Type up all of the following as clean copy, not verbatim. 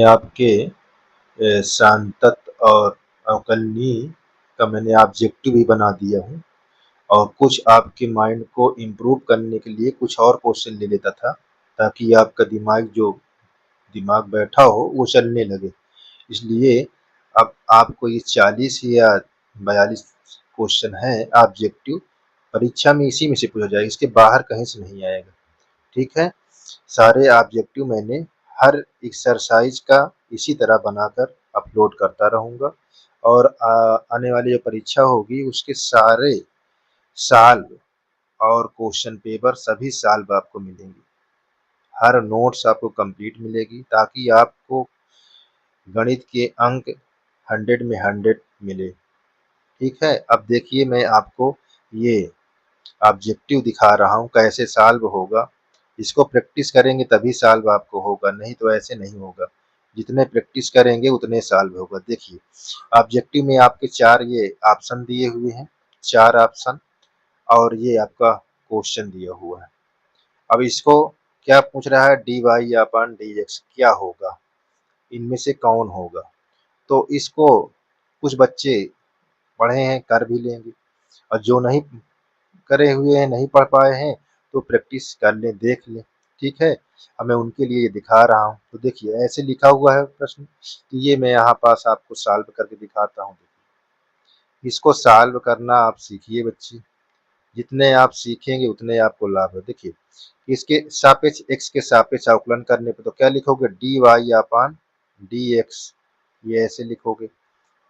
आपके सांतत और अवकलनीय का मैंने ऑब्जेक्टिव भी बना दिया हूँ और कुछ आपके माइंड को इम्प्रूव करने के लिए कुछ और क्वेश्चन ले लेता था ताकि आपका दिमाग बैठा हो वो चलने लगे। इसलिए अब आपको ये 40 या 42 क्वेश्चन है ऑब्जेक्टिव, परीक्षा में इसी में से पूछा जाएगा, इसके बाहर कहीं से नहीं आएगा। ठीक है, सारे ऑब्जेक्टिव मैंने हर एक्सरसाइज का इसी तरह बनाकर अपलोड करता रहूँगा और आने वाली जो परीक्षा होगी उसके सारे सॉल्व और क्वेश्चन पेपर सभी सॉल्व आपको मिलेंगे। हर नोट्स आपको कंप्लीट मिलेगी ताकि आपको गणित के अंक 100 में 100 मिले। ठीक है, अब देखिए मैं आपको ये ऑब्जेक्टिव दिखा रहा हूँ कैसे सॉल्व होगा। इसको प्रैक्टिस करेंगे तभी सॉल्व आपको होगा, नहीं तो ऐसे नहीं होगा। जितने प्रैक्टिस करेंगे उतने सॉल्व होगा। देखिए ऑब्जेक्टिव में आपके 4 ये ऑप्शन दिए हुए हैं, 4 ऑप्शन और ये आपका क्वेश्चन दिया हुआ है। अब इसको क्या पूछ रहा है, dy अपॉन dx क्या होगा, इनमें से कौन होगा। तो इसको कुछ बच्चे पढ़े हैं कर भी लेंगे और जो नहीं करे हुए हैं, नहीं पढ़ पाए हैं, तो प्रैक्टिस कर लें, देख लें। ठीक है, अब मैं उनके लिए ये दिखा रहा हूँ। तो देखिए ऐसे लिखा हुआ है प्रश्न, तो ये मैं यहाँ पास आपको सॉल्व करके दिखाता हूँ। इसको सॉल्व करना आप सीखिए बच्चे, जितने आप सीखेंगे उतने आपको लाभ है। देखिए इसके सापेक्ष x के सापेक्ष अवकलन करने पे तो क्या लिखोगे, dy अपॉन dx, ये ऐसे लिखोगे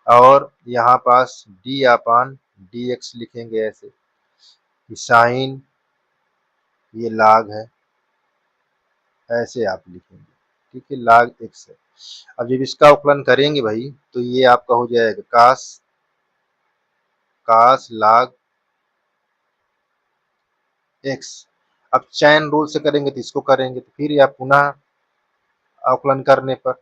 और यहाँ पास d अपॉन dx लिखेंगे ऐसे। साइन ये लाग है, ऐसे आप लिखेंगे। ठीक है, लाग x है। अब जब इसका अवकलन करेंगे भाई तो ये आपका हो जाएगा कास कास लाग x। अब चैन रूल से करेंगे तो इसको करेंगे, तो फिर आप पुनः अवकलन करने पर,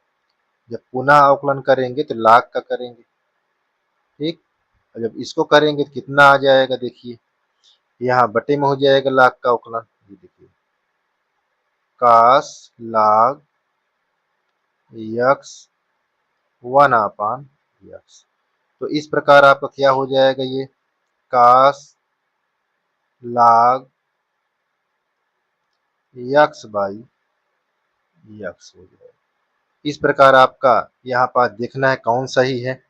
जब पुनः अवकलन करेंगे तो लाग का करेंगे। ठीक, और जब इसको करेंगे तो कितना आ जाएगा, देखिए यहाँ बटे में हो जाएगा लाग का अवकलन। ये देखिए कास लाग यक्स 1 अपान यक्स। तो इस प्रकार आपका क्या हो जाएगा, ये कास लाग यक्स बाई यक्स हो जाएगा। इस प्रकार आपका यहाँ पास देखना है कौन सही है।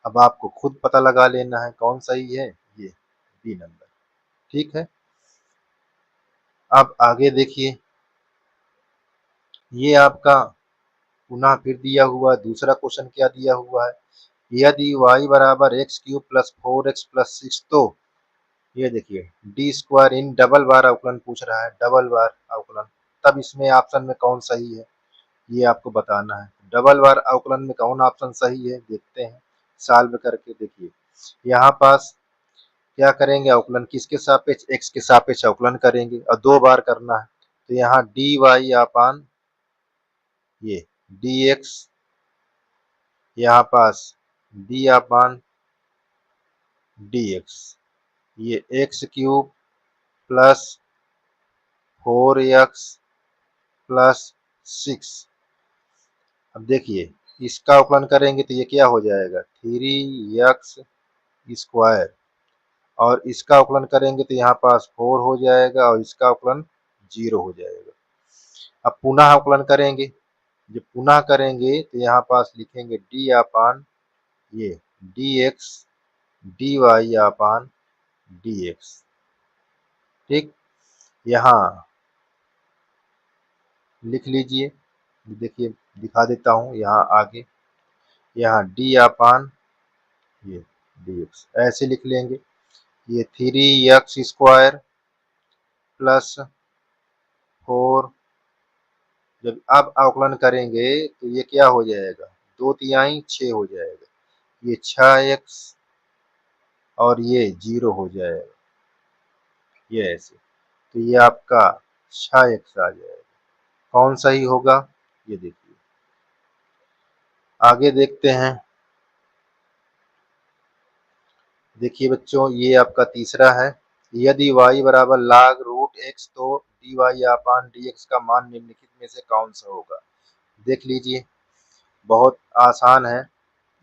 अब आपको खुद पता लगा लेना है कौन सही है, ये बी नंबर। ठीक है, अब आगे देखिए, ये आपका पुनः फिर दिया हुआ दूसरा क्वेश्चन क्या दिया हुआ है, यदि y बराबर x cube plus 4x plus 6, तो ये देखिए डी स्क्वायर इन डबल बार अवकलन पूछ रहा है, डबल बार अवकलन। तब इसमें ऑप्शन में कौन सही है ये आपको बताना है। डबल बार अवकलन में कौन ऑप्शन सही है देखते हैं सॉल्व करके। देखिए यहाँ पास क्या करेंगे, अवकलन किसके सापेक्ष, एक्स के सापेक्ष अवकलन करेंगे और 2 बार करना है। तो यहाँ डी वाई अपान ये डी एक्स, यहाँ पास डी अपान डी एक्स, ये x cube plus 4x plus 6। अब देखिए इसका अवकलन करेंगे तो ये क्या हो जाएगा, 3x स्क्वायर, और इसका अवकलन करेंगे तो यहाँ पास 4 हो जाएगा और इसका अवकलन 0 हो जाएगा। अब पुनः अवकलन करेंगे, जब पुनः करेंगे तो यहाँ पास लिखेंगे डी अपान ये D x D Y upon D x. ठीक, यहाँ लिख लीजिए, देखिए दिखा देता हूँ यहाँ आगे, यहाँ डी अपान ये डी एक्स ऐसे लिख लेंगे। ये 3x स्क्वायर प्लस 4, जब अब अवकलन करेंगे तो ये क्या हो जाएगा, 2 6 हो जाएगा, ये 6x और ये 0 हो जाएगा, ये ऐसे। तो ये आपका 6x आ जाएगा। कौन सही होगा ये देखिए, आगे देखते हैं। देखिए बच्चों ये आपका तीसरा है, यदि y बराबर log रूट x तो dy अपान dx का मान निम्नलिखित में से कौन सा होगा। देख लीजिए बहुत आसान है,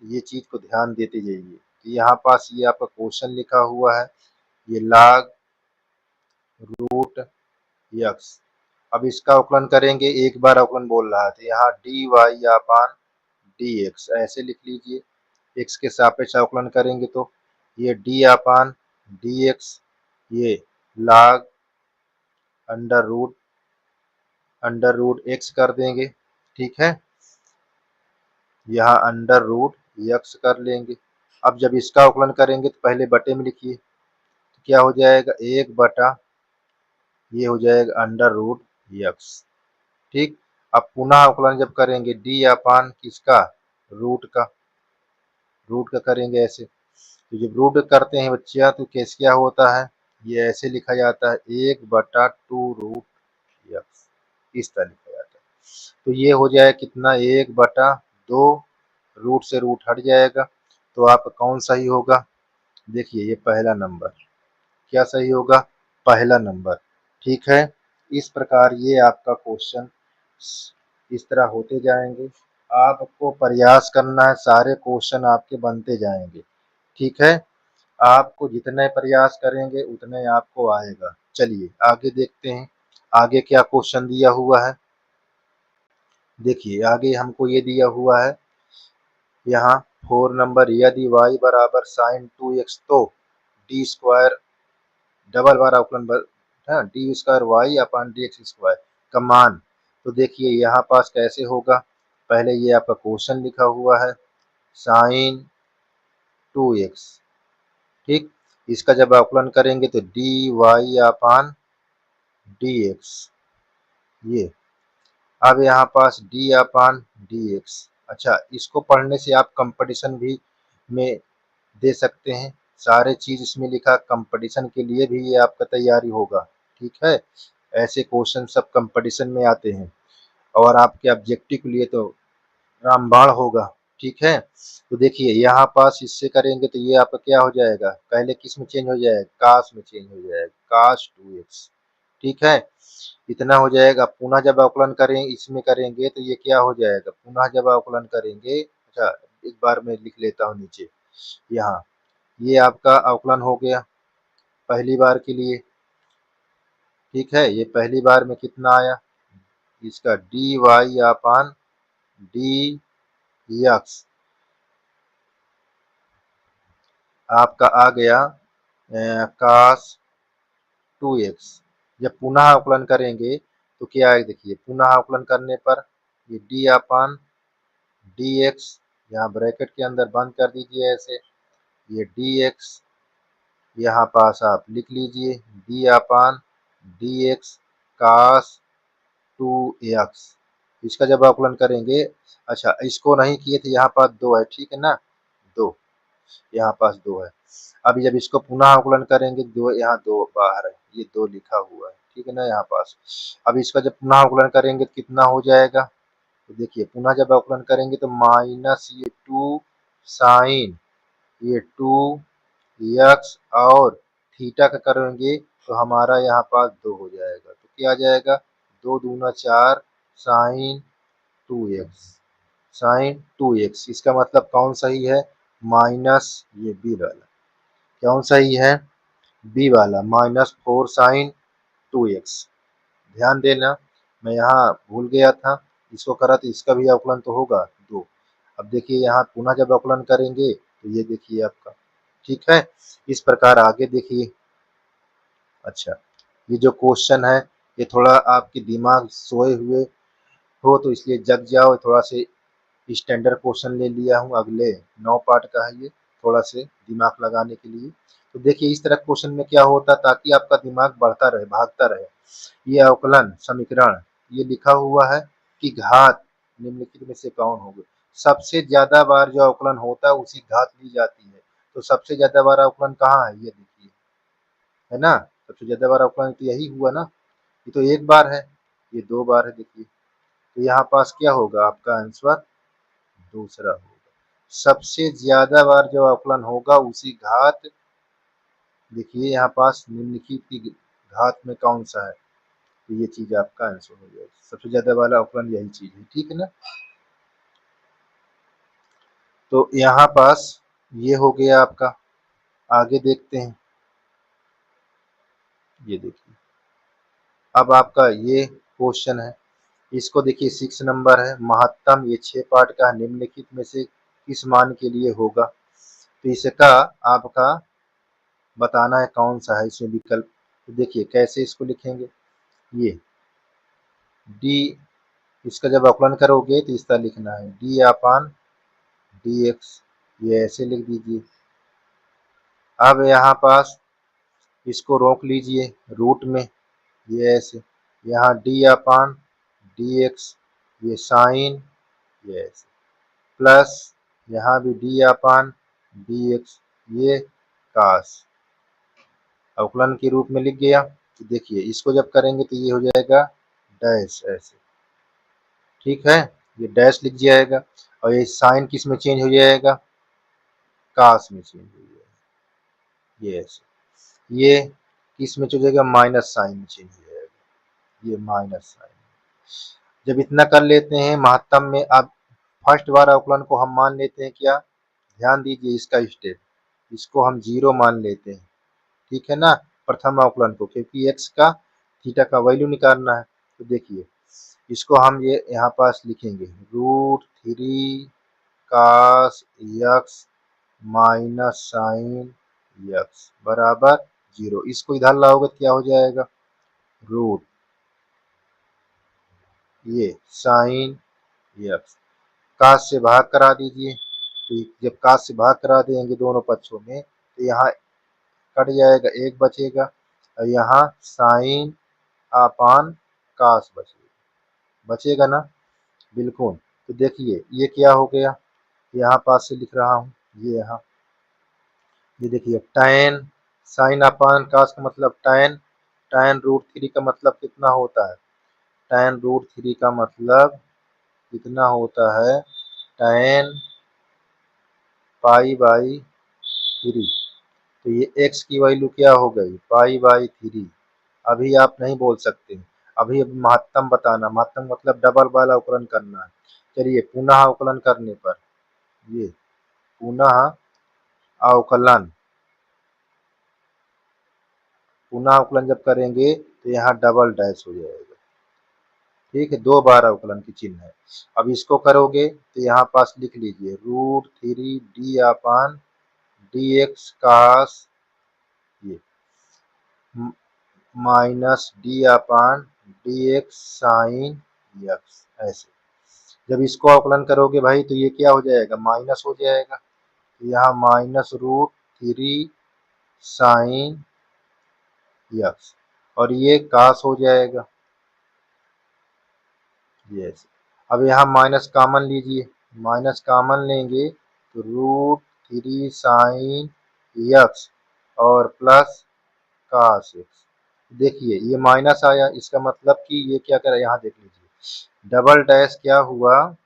ये चीज़ को ध्यान देते जाइए। तो यहाँ पास ये आपका क्वेश्चन लिखा हुआ है, ये log रूट यक्स। अब इसका अवकलन करेंगे, एक बार अवकलन बोल रहा है तो यहाँ D Y upon D x ऐसे लिख लीजिए। एक्स के सापेक्ष अवकलन करेंगे तो ये डी अपान डी एक्स, ये log अंडर रूट एक्स कर देंगे, ठीक है। यहाँ अंडर रूट यक्स कर लेंगे। अब जब इसका अवकलन करेंगे तो पहले बटे में लिखिए, तो क्या हो जाएगा, एक बटा ये हो जाएगा अंडर रूट यक्स, ठीक। अब पुनः अवकलन जब करेंगे डी अपान किसका, रूट का करेंगे ऐसे। तो जब रूट करते हैं बच्चिया तो केस क्या होता है, ये ऐसे लिखा जाता है, एक बटा टू रूट यक्स, इस तरह लिखा जाता है। तो ये हो जाए कितना, एक बटा दो, रूट से रूट हट जाएगा, तो आपका कौन सही होगा, देखिए ये पहला नंबर, क्या सही होगा, पहला नंबर, ठीक है। इस प्रकार ये आपका क्वेश्चन इस तरह होते जाएंगे, आपको प्रयास करना है, सारे क्वेश्चन आपके बनते जाएंगे, ठीक है। आपको जितने प्रयास करेंगे उतने आपको आएगा। चलिए आगे देखते हैं, आगे क्या क्वेश्चन दिया हुआ है। देखिए आगे हमको ये दिया हुआ है, यहाँ 4 नंबर, यदि y बराबर साइन 2x तो डी स्क्वायर डबल बार अवकलन D square Y upon D x square का मान। तो देखिए यहाँ पास कैसे होगा, पहले ये आपका क्वेश्चन लिखा हुआ है साइन 2x, ठीक। इसका जब अवकलन करेंगे तो d Y upon D x, ये अब यहाँ पास डी अपान डी एक्स। अच्छा, इसको पढ़ने से आप कंपटीशन भी में दे सकते हैं, सारे चीज इसमें लिखा, कंपटीशन के लिए भी ये आपका तैयारी होगा, ठीक है। ऐसे क्वेश्चन सब कंपटीशन में आते हैं और आपके ऑब्जेक्टिव के लिए तो रामबाण होगा, ठीक है। तो देखिए यहाँ पास इससे करेंगे तो ये आपका क्या हो जाएगा, पहले किस में चेंज हो जाएगा, काश में चेंज हो जाएगा, काश 2x, ठीक है। इतना हो जाएगा। पुनः जब अवकलन करें इसमें करेंगे तो ये क्या हो जाएगा, पुनः जब अवकलन करेंगे, अच्छा एक बार मैं लिख लेता हूँ नीचे, यहाँ ये आपका अवकलन हो गया पहली बार के लिए, ठीक है। ये पहली बार में कितना आया, इसका D Y upon D x आपका आ गया कास 2x। जब पुनः अवकलन करेंगे तो क्या है, देखिए पुनः अवकलन करने पर ये डी अपान डी एक्स, यहाँ ब्रैकेट के अंदर बंद कर दीजिए ऐसे, ये डी एक्स यहाँ पास आप लिख लीजिए डी अपान डी एक्स कास 2x। इसका जब अवकलन करेंगे, अच्छा इसको नहीं किए थे, यहाँ पास दो है, ठीक है ना, दो, यहाँ पास दो है। अभी जब इसको पुनः अवकलन करेंगे, दो यहाँ दो बाहर है, ये दो लिखा हुआ है, ठीक है ना यहाँ पास। अब इसका जब पुनः अवकलन करेंगे तो कितना हो जाएगा, तो देखिए पुनः जब अवकलन करेंगे तो माइनस ये 2 साइन ये 2 यक्स और थीटा का करेंगे तो हमारा यहाँ पास दो हो जाएगा, तो क्या आ जाएगा, दो दूना चार साइन 2x, साइन 2x। इसका मतलब कौन सही है, माइनस ये बी वाला, कौन सही है, बी वाला, -4 साइन 2x। ध्यान देना, मैं यहाँ भूल गया था, इसको करा तो इसका भी अवकलन तो होगा दो। अब देखिए यहाँ पुनः जब अवकलन करेंगे तो ये देखिए आपका, ठीक है। इस प्रकार आगे देखिए, अच्छा ये जो क्वेश्चन है ये थोड़ा आपके दिमाग सोए हुए हो तो इसलिए जग जाओ, थोड़ा से स्टैंडर्ड क्वेश्चन ले लिया हूँ, अगले 9 पार्ट का है ये, थोड़ा से दिमाग लगाने के लिए। तो देखिए इस तरह क्वेश्चन में क्या होता है, ताकि आपका दिमाग बढ़ता रहे, भागता रहे। ये अवकलन समीकरण ये लिखा हुआ है कि घात निम्नलिखित में से कौन होगा, सबसे ज्यादा बार जो अवकलन होता है उसी घात ली जाती है। तो सबसे ज्यादा बार अवकलन कहाँ है, ये देखिए, है ना, सबसे ज्यादा बार अवकलन तो यही हुआ ना, ये तो एक बार है, ये दो बार है, देखिए। तो यहाँ पास क्या होगा, आपका आंसर दूसरा होगा, सबसे ज्यादा बार जो अवकलन होगा उसी घात, देखिए यहाँ पास निम्नलिखित की घात में कौन सा है, तो ये चीज आपका आंसर हो जाएगा, सबसे ज्यादा वाला अवकलन यही चीज है, ठीक है ना। तो यहाँ पास ये हो गया आपका। आगे देखते हैं, ये देखिए अब आपका ये क्वेश्चन है। इसको देखिए 6 नंबर है, महत्तम ये 6 पार्ट का निम्नलिखित में से किस मान के लिए होगा। तो इसका आपका बताना है कौन सा है इसमें विकल्प। तो देखिए कैसे इसको लिखेंगे, ये डी, इसका जब अवकलन करोगे तो इस तरह लिखना है डी अपान डी एक्स, ये ऐसे लिख दीजिए। अब यहाँ पास इसको रोक लीजिए रूट में, ये ऐसे, यहाँ डी अपान डी एक्स ये साइन, ये ऐसे प्लस यहाँ भी डी अपान डी एक्स ये कास, अवकलन के रूप में लिख गया। तो देखिए इसको जब करेंगे तो ये हो जाएगा डैश ऐसे, ठीक है, ये डैश लिख जाएगा। और ये साइन किस में चेंज हो जाएगा, कास में चेंज हो जाएगा, ये ऐसे। ये किस में चेंज हो जाएगा, माइनस साइन में चेंज हो जाएगा, ये माइनस साइन। जब इतना कर लेते हैं महत्तम में, अब फर्स्ट बार अवकलन को हम मान लेते हैं क्या, ध्यान दीजिए इसका स्टेप, इसको हम 0 मान लेते हैं, ठीक है ना, प्रथम अवकलन को, क्योंकि एक्स का थीटा का वैल्यू निकालना है। तो देखिए इसको हम ये यहाँ पास लिखेंगे √3 कास यक्स माइनस साइन यक्स बराबर 0। इसको इधर लाओगे तो क्या हो जाएगा, रूट ये साइन यक्स, कास से भाग करा दीजिए। तो जब कास से भाग करा देंगे दोनों पक्षों में तो यहाँ कट जाएगा, एक बचेगा, और यहाँ साइन अपान कास बचेगा ना, बिल्कुल। तो देखिए ये क्या हो गया, यहाँ पास से लिख रहा हूँ, ये यहाँ, ये देखिए tan साइन अपान कास का मतलब tan√3 का मतलब कितना होता है, tan√3 का मतलब कितना होता है, tan π/3। तो ये x की वैल्यू क्या हो गई, π/3। अभी आप नहीं बोल सकते, अभी महत्तम बताना, महत्तम मतलब डबल वाला अवकलन करना है। चलिए पुनः अवकलन करने पर, ये पुनः अवकलन, पुनः अवकलन जब करेंगे तो यहाँ डबल डैश हो जाएगा, ठीक है, 2 बार अवकलन की चिन्ह है। अब इसको करोगे तो यहाँ पास लिख लीजिए √3 डी अपान डी एक्स कास ये माइनस डी अपान डी एक्स साइन यक्स ऐसे। जब इसको अवकलन करोगे भाई तो ये क्या हो जाएगा, माइनस हो जाएगा, तो यहाँ -√3 साइन यक्स और ये कास हो जाएगा, यस। अब यहाँ माइनस कॉमन लीजिए, माइनस कॉमन लेंगे तो √3 साइन यक्स और प्लस कास एक्स। देखिए ये माइनस आया, इसका मतलब कि ये क्या करे, यहाँ देख लीजिए डबल डैश क्या हुआ,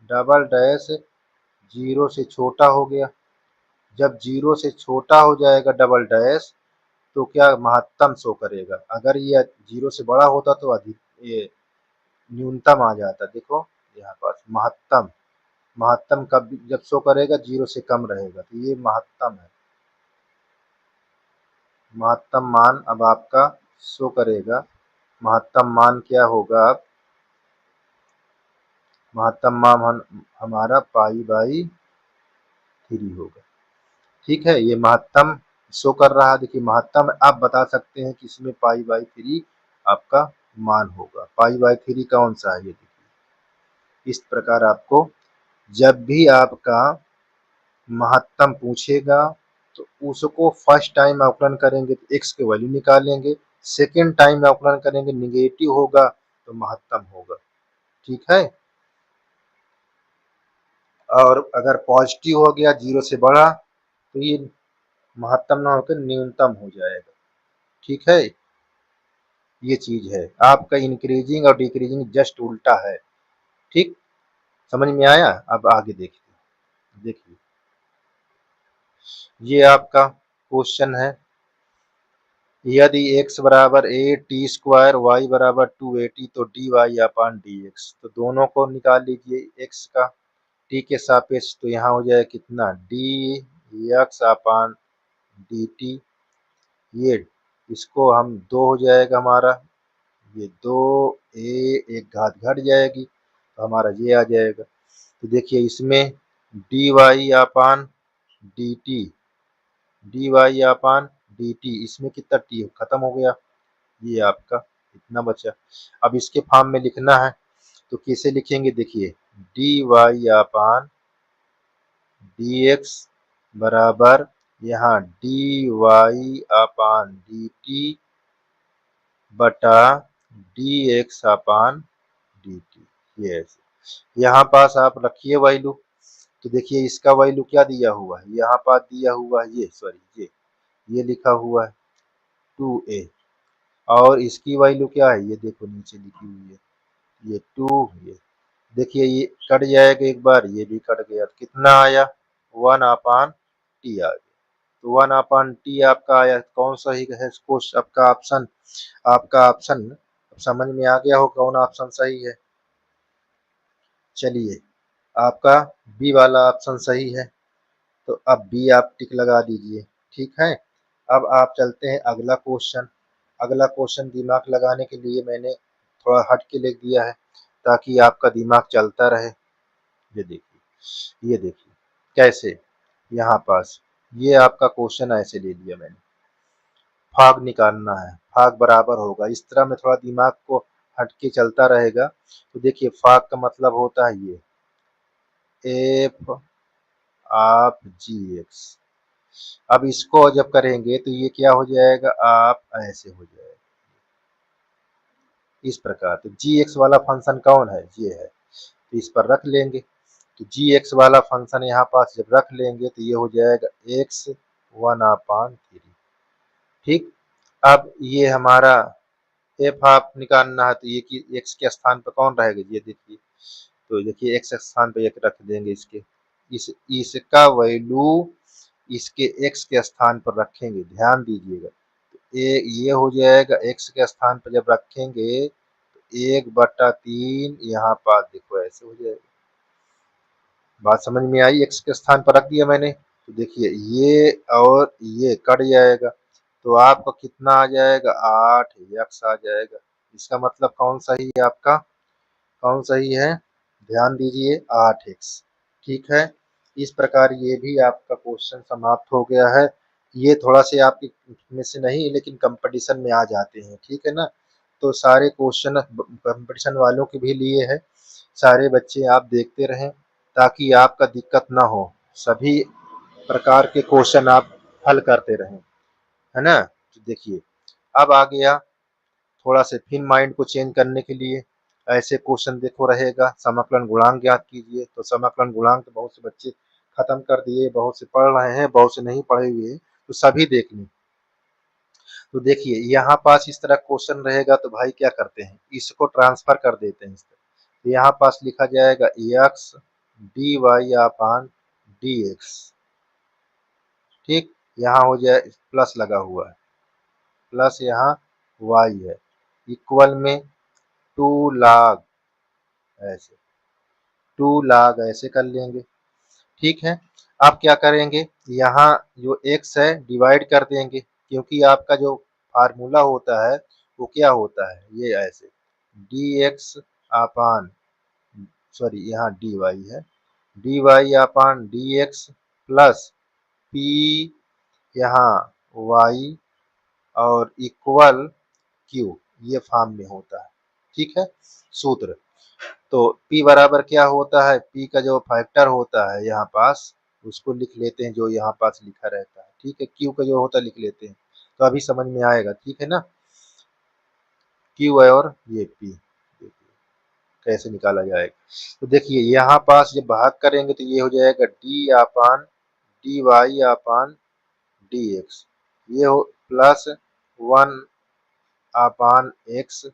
डबल डैश 0 से छोटा हो गया। जब 0 से छोटा हो जाएगा डबल डैश तो क्या महत्तम शो करेगा, अगर ये 0 से बड़ा होता तो अधिक ये न्यूनतम आ जाता। देखो यहाँ पास महत्तम, महत्तम कब जब शो करेगा 0 से कम रहेगा, तो ये महत्तम है, महत्तम मान अब आपका शो करेगा। महत्तम मान क्या होगा, अब महत्तम मान हमारा π/3 होगा, ठीक है। ये महत्तम शो कर रहा है, देखिए महत्तम आप बता सकते हैं कि इसमें π/3 आपका मान होगा। π/3 कौन सा है, ये देखिए इस प्रकार आपको जब भी आपका महत्तम पूछेगा तो उसको फर्स्ट टाइम अवकलन करेंगे तो x की वैल्यू निकालेंगे, सेकेंड टाइम अवकलन करेंगे निगेटिव होगा तो महत्तम होगा, ठीक है। और अगर पॉजिटिव हो गया 0 से बड़ा तो ये महत्तम ना होकर न्यूनतम हो जाएगा, ठीक है। ये चीज है आपका इंक्रीजिंग और डिक्रीजिंग जस्ट उल्टा है, ठीक, समझ में आया। अब आगे देखिए, देखिए ये आपका क्वेश्चन है, यदि x बराबर a t² y बराबर 2at तो dy अपान dx, तो दोनों को निकाल लीजिए x का। टी के सापेक्ष, तो यहाँ हो जाएगा कितना, डी एक्स अपान डी टी। ये इसको हम 2 हो जाएगा हमारा, ये 2 ए एक घात घट जाएगी तो हमारा ये आ जाएगा। तो देखिए इसमें D Y upon D T, D Y upon D T, इसमें कितना टी खत्म हो गया, ये आपका इतना बचा। अब इसके फॉर्म में लिखना है तो कैसे लिखेंगे, देखिए D Y upon D x बराबर यहाँ D Y upon D T बटा डी एक्स अपान डी टी। ये ऐसे यहाँ पास आप रखिए वैल्यू, तो देखिए इसका वैल्यू क्या दिया हुआ है, यहाँ पास दिया हुआ है ये, सॉरी ये लिखा हुआ है 2a, और इसकी वैल्यू क्या है, ये देखो नीचे लिखी हुई है ये 2, ये देखिए ये कट जाएगा एक बार, ये भी कट गया, तो कितना आया 1 अपान टी आ गया। तो 1 अपान टी आपका आया, कौन सा ही है आपका ऑप्शन, आपका ऑप्शन समझ में आ गया हो कौन ऑप्शन सही है। चलिए आपका बी वाला ऑप्शन सही है, तो अब बी आप टिक लगा दीजिए, ठीक है। अब आप चलते हैं अगला क्वेश्चन। अगला क्वेश्चन दिमाग लगाने के लिए मैंने थोड़ा हट के लिख दिया है ताकि आपका दिमाग चलता रहे। ये देखिए, ये देखिए कैसे, यहाँ पास ये आपका क्वेश्चन ऐसे ले लिया मैंने, भाग निकालना है, भाग बराबर होगा, इस तरह में थोड़ा दिमाग को हट के चलता रहेगा। तो देखिए भाग का मतलब होता है ये एफ ऑफ जी एक्स। अब इसको जब करेंगे तो ये क्या हो जाएगा, आप ऐसे हो जाएगा इस प्रकार। तो जी एक्स वाला फंक्शन कौन है, ये है, तो इस पर रख लेंगे। तो जी एक्स वाला फंक्शन यहाँ पास जब रख लेंगे तो ये हो जाएगा एक्स 1/3, ठीक। अब ये हमारा एफ आप निकालना है, तो ये कि एक्स के स्थान पर कौन रहेगा, ये देखिए, तो देखिए एक्स स्थान पर एक रख देंगे, इसके इसका वैल्यू इसके एक्स के स्थान पर रखेंगे, ध्यान दीजिएगा। तो ये हो जाएगा एक्स के स्थान पर जब रखेंगे तो 1/3, यहाँ पास देखो ऐसे हो जाएगा। बात समझ में आई, एक्स के स्थान पर रख दिया मैंने, तो देखिए ये और ये कट जाएगा, तो आपका कितना आ जाएगा, 8 एक्स आ जाएगा। इसका मतलब कौन सही है आपका, कौन सही है, ध्यान दीजिए 8x, ठीक है। इस प्रकार ये भी आपका क्वेश्चन समाप्त हो गया है। ये थोड़ा से आपके में से नहीं लेकिन कंपटीशन में आ जाते हैं, ठीक है ना। तो सारे क्वेश्चन कंपटीशन वालों के भी लिए है, सारे बच्चे आप देखते रहें ताकि आपका दिक्कत ना हो, सभी प्रकार के क्वेश्चन आप हल करते रहें, है ना। तो देखिए अब आ गया थोड़ा से फिर माइंड को चेंज करने के लिए, ऐसे क्वेश्चन देखो रहेगा, समाकलन गुणांक ज्ञात कीजिए। तो समाकलन गुणांक तो बहुत से बच्चे खत्म कर दिए, बहुत से पढ़ रहे हैं, बहुत से नहीं पढ़े हुए, तो सभी देख लें। तो देखिए यहाँ पास इस तरह क्वेश्चन रहेगा तो भाई क्या करते हैं, इसको ट्रांसफर कर देते हैं इस तरह। तो यहाँ पास लिखा जाएगा x D Y upon D x, ठीक। यहाँ हो जाए प्लस लगा हुआ है, प्लस यहाँ वाई है, इक्वल में 2 log ऐसे, 2 log ऐसे कर लेंगे, ठीक है। आप क्या करेंगे, यहाँ जो x है डिवाइड कर देंगे, क्योंकि आपका जो फार्मूला होता है वो क्या होता है, ये ऐसे डी एक्स अपान, सॉरी यहाँ डी वाई है, D Y upon D x plus P यहाँ वाई और इक्वल क्यू, ये फॉर्म में होता है, ठीक है सूत्र। तो P बराबर क्या होता है, P का जो फैक्टर होता है यहाँ पास उसको लिख लेते हैं, जो यहाँ पास लिखा रहता है, ठीक है। Q का जो होता है लिख लेते हैं, तो अभी समझ में आएगा, ठीक है ना। Q है और ये P, कैसे निकाला जाएगा। तो देखिए यहाँ पास जब भाग करेंगे तो ये हो जाएगा D अपान D Y upon D x, ये हो प्लस 1 अपान एक्स,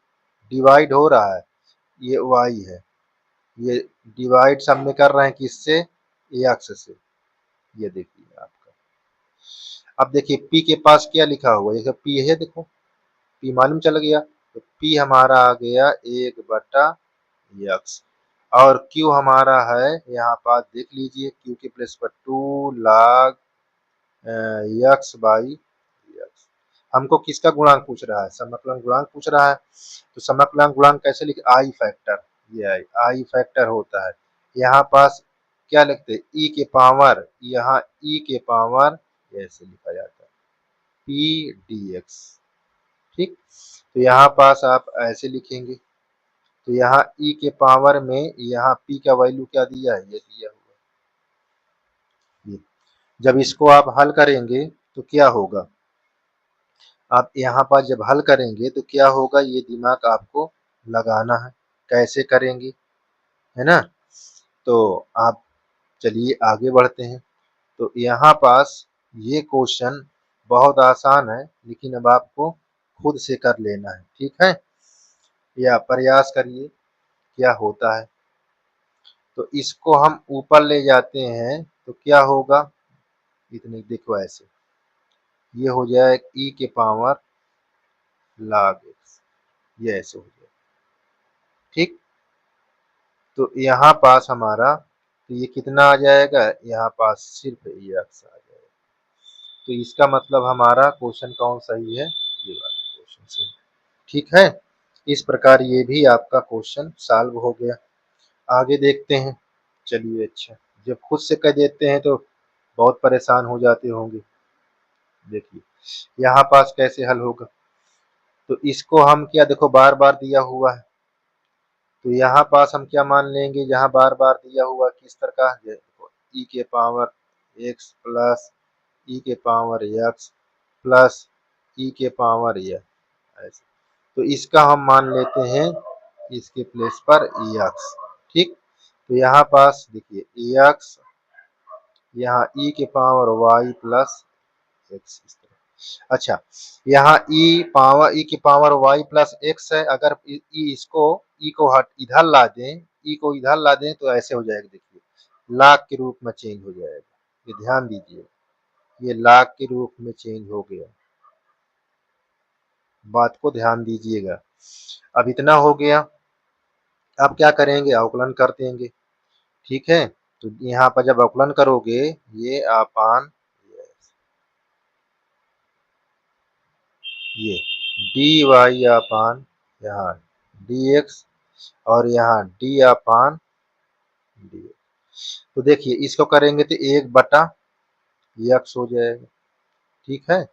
डिवाइड हो रहा है, ये वाई है, ये डिवाइड सब में कर रहे हैं किससे, एक्स से। ये देखिए आपका, अब देखिए P के पास क्या लिखा हुआ है, ये P है, देखो P मालूम चल गया, तो P हमारा आ गया 1/x, और Q हमारा है यहाँ पास देख लीजिए, Q के प्लेस पर 2 log x बाई x। हमको किसका गुणांक पूछ रहा है? समअपलंग गुणांक पूछ रहा है। तो समअपलंग गुणांक कैसे लिखे? आई फैक्टर, ये आई फैक्टर होता है। यहाँ पास क्या लिखते हैं? ई के पावर, यहाँ ई के पावर ऐसे लिखा जाता है पी डी एक्स। ठीक, तो यहाँ पास आप ऐसे लिखेंगे। तो यहाँ ई के पावर में यहाँ पी का वैल्यू क्या दिया है? ये दिया हुआ है। जब इसको आप हल करेंगे तो क्या होगा? आप यहाँ पर जब हल करेंगे तो क्या होगा, ये दिमाग आपको लगाना है कैसे करेंगे, है ना। तो आप चलिए आगे बढ़ते हैं। तो यहाँ पास ये क्वेश्चन बहुत आसान है, लेकिन अब आपको खुद से कर लेना है, ठीक है, या प्रयास करिए क्या होता है। तो इसको हम ऊपर ले जाते हैं तो क्या होगा, इतने देखो ऐसे, ये हो जाए ई के पावर log x, ये ऐसे हो जाए। ठीक, तो यहाँ पास हमारा तो ये कितना आ जाएगा, यहाँ पास सिर्फ ये x आ जाएगा। तो इसका मतलब हमारा क्वेश्चन कौन सही है? ये वाला क्वेश्चन सही। ठीक है, इस प्रकार ये भी आपका क्वेश्चन सॉल्व हो गया। आगे देखते हैं। चलिए अच्छा, जब खुद से कर देते हैं तो बहुत परेशान हो जाते होंगे। देखिए यहाँ पास कैसे हल होगा। तो इसको हम क्या, देखो बार बार दिया हुआ है, तो यहाँ पास हम क्या मान लेंगे, जहाँ बार बार दिया हुआ किस तरह का, ई के पावर एक्स प्लस ई के पावर एक्स प्लस ई के पावर ऐसे। तो इसका हम मान लेते हैं इसके प्लेस पर एक्स। ठीक, तो यहाँ पास देखिए एक्स, यहाँ ई के पावर वाई प्लस एक्स इस तरह। अच्छा, यहाँ ई की पावर वाई प्लस एक्स है। अगर इसको ई को हट इधर ला दें, ई को इधर ला दें तो ऐसे हो जाएगा, देखिए लाख के रूप में चेंज हो जाएगा। ये ध्यान दीजिए, ये लाख के रूप में चेंज हो गया, बात को ध्यान दीजिएगा। अब इतना हो गया, अब क्या करेंगे, अवकलन कर देंगे। ठीक है, तो यहाँ पर जब अवकलन करोगे ये अपान ये डी वाई अपान यहाँ डी एक्स और यहाँ डी अपान डी। तो देखिए इसको करेंगे तो 1/x हो जाएगा। ठीक है,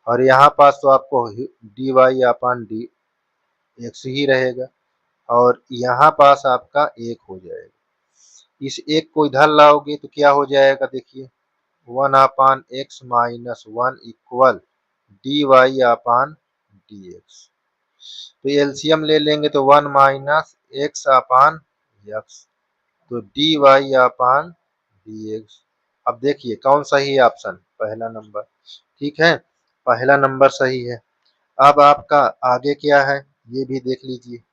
और यहाँ पास तो आपको D Y upon D x ही रहेगा, और यहाँ पास आपका 1 हो जाएगा। इस 1 को इधर लाओगे तो क्या हो जाएगा, देखिए 1/x minus 1 equal d Y upon D x. तो एलसीएम ले लेंगे तो 1 माइनस एक्स अपान एक्स, तो d Y upon D x. अब देखिए कौन सही है ऑप्शन, पहला नंबर। ठीक है, पहला नंबर सही है। अब आपका आगे क्या है ये भी देख लीजिए।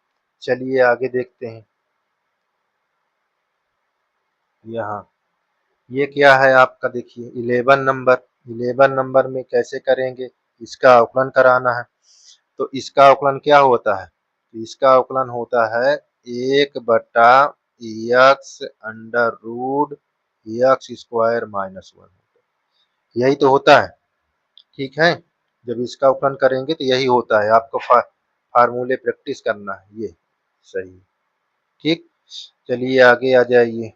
चलिए आगे देखते हैं। यहाँ ये क्या है आपका, देखिए 11 नंबर। 11 नंबर में कैसे करेंगे, इसका अवकलन कराना है। तो इसका अवकलन क्या होता है, इसका अवकलन होता है 1/x under root X square minus 1, यही तो होता है। ठीक है, जब इसका अवकलन करेंगे तो यही होता है। आपको फार्मूले प्रैक्टिस करना है, ये सही। ठीक, चलिए आगे आ जाइए।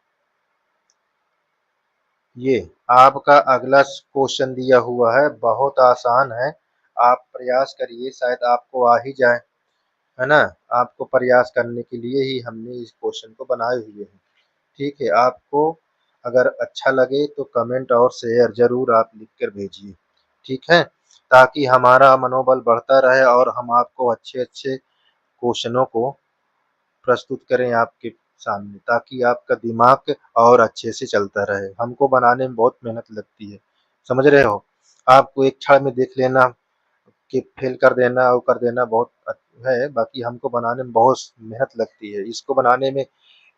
ये आपका अगला क्वेश्चन दिया हुआ है, बहुत आसान है। आप प्रयास करिए, शायद आपको आ ही जाए, है ना। आपको प्रयास करने के लिए ही हमने इस क्वेश्चन को बनाए हुए हैं। ठीक है, आपको अगर अच्छा लगे तो कमेंट और शेयर जरूर आप लिख कर भेजिए। ठीक है, ताकि हमारा मनोबल बढ़ता रहे और हम आपको अच्छे अच्छे क्वेश्चनों को प्रस्तुत करें आपके सामने, ताकि आपका दिमाग और अच्छे से चलता रहे। हमको बनाने में बहुत मेहनत लगती है, समझ रहे हो। आपको एक क्षण में देख लेना कि फेल कर देना और कर देना बहुत है, बाकी हमको बनाने में बहुत मेहनत लगती है। इसको बनाने में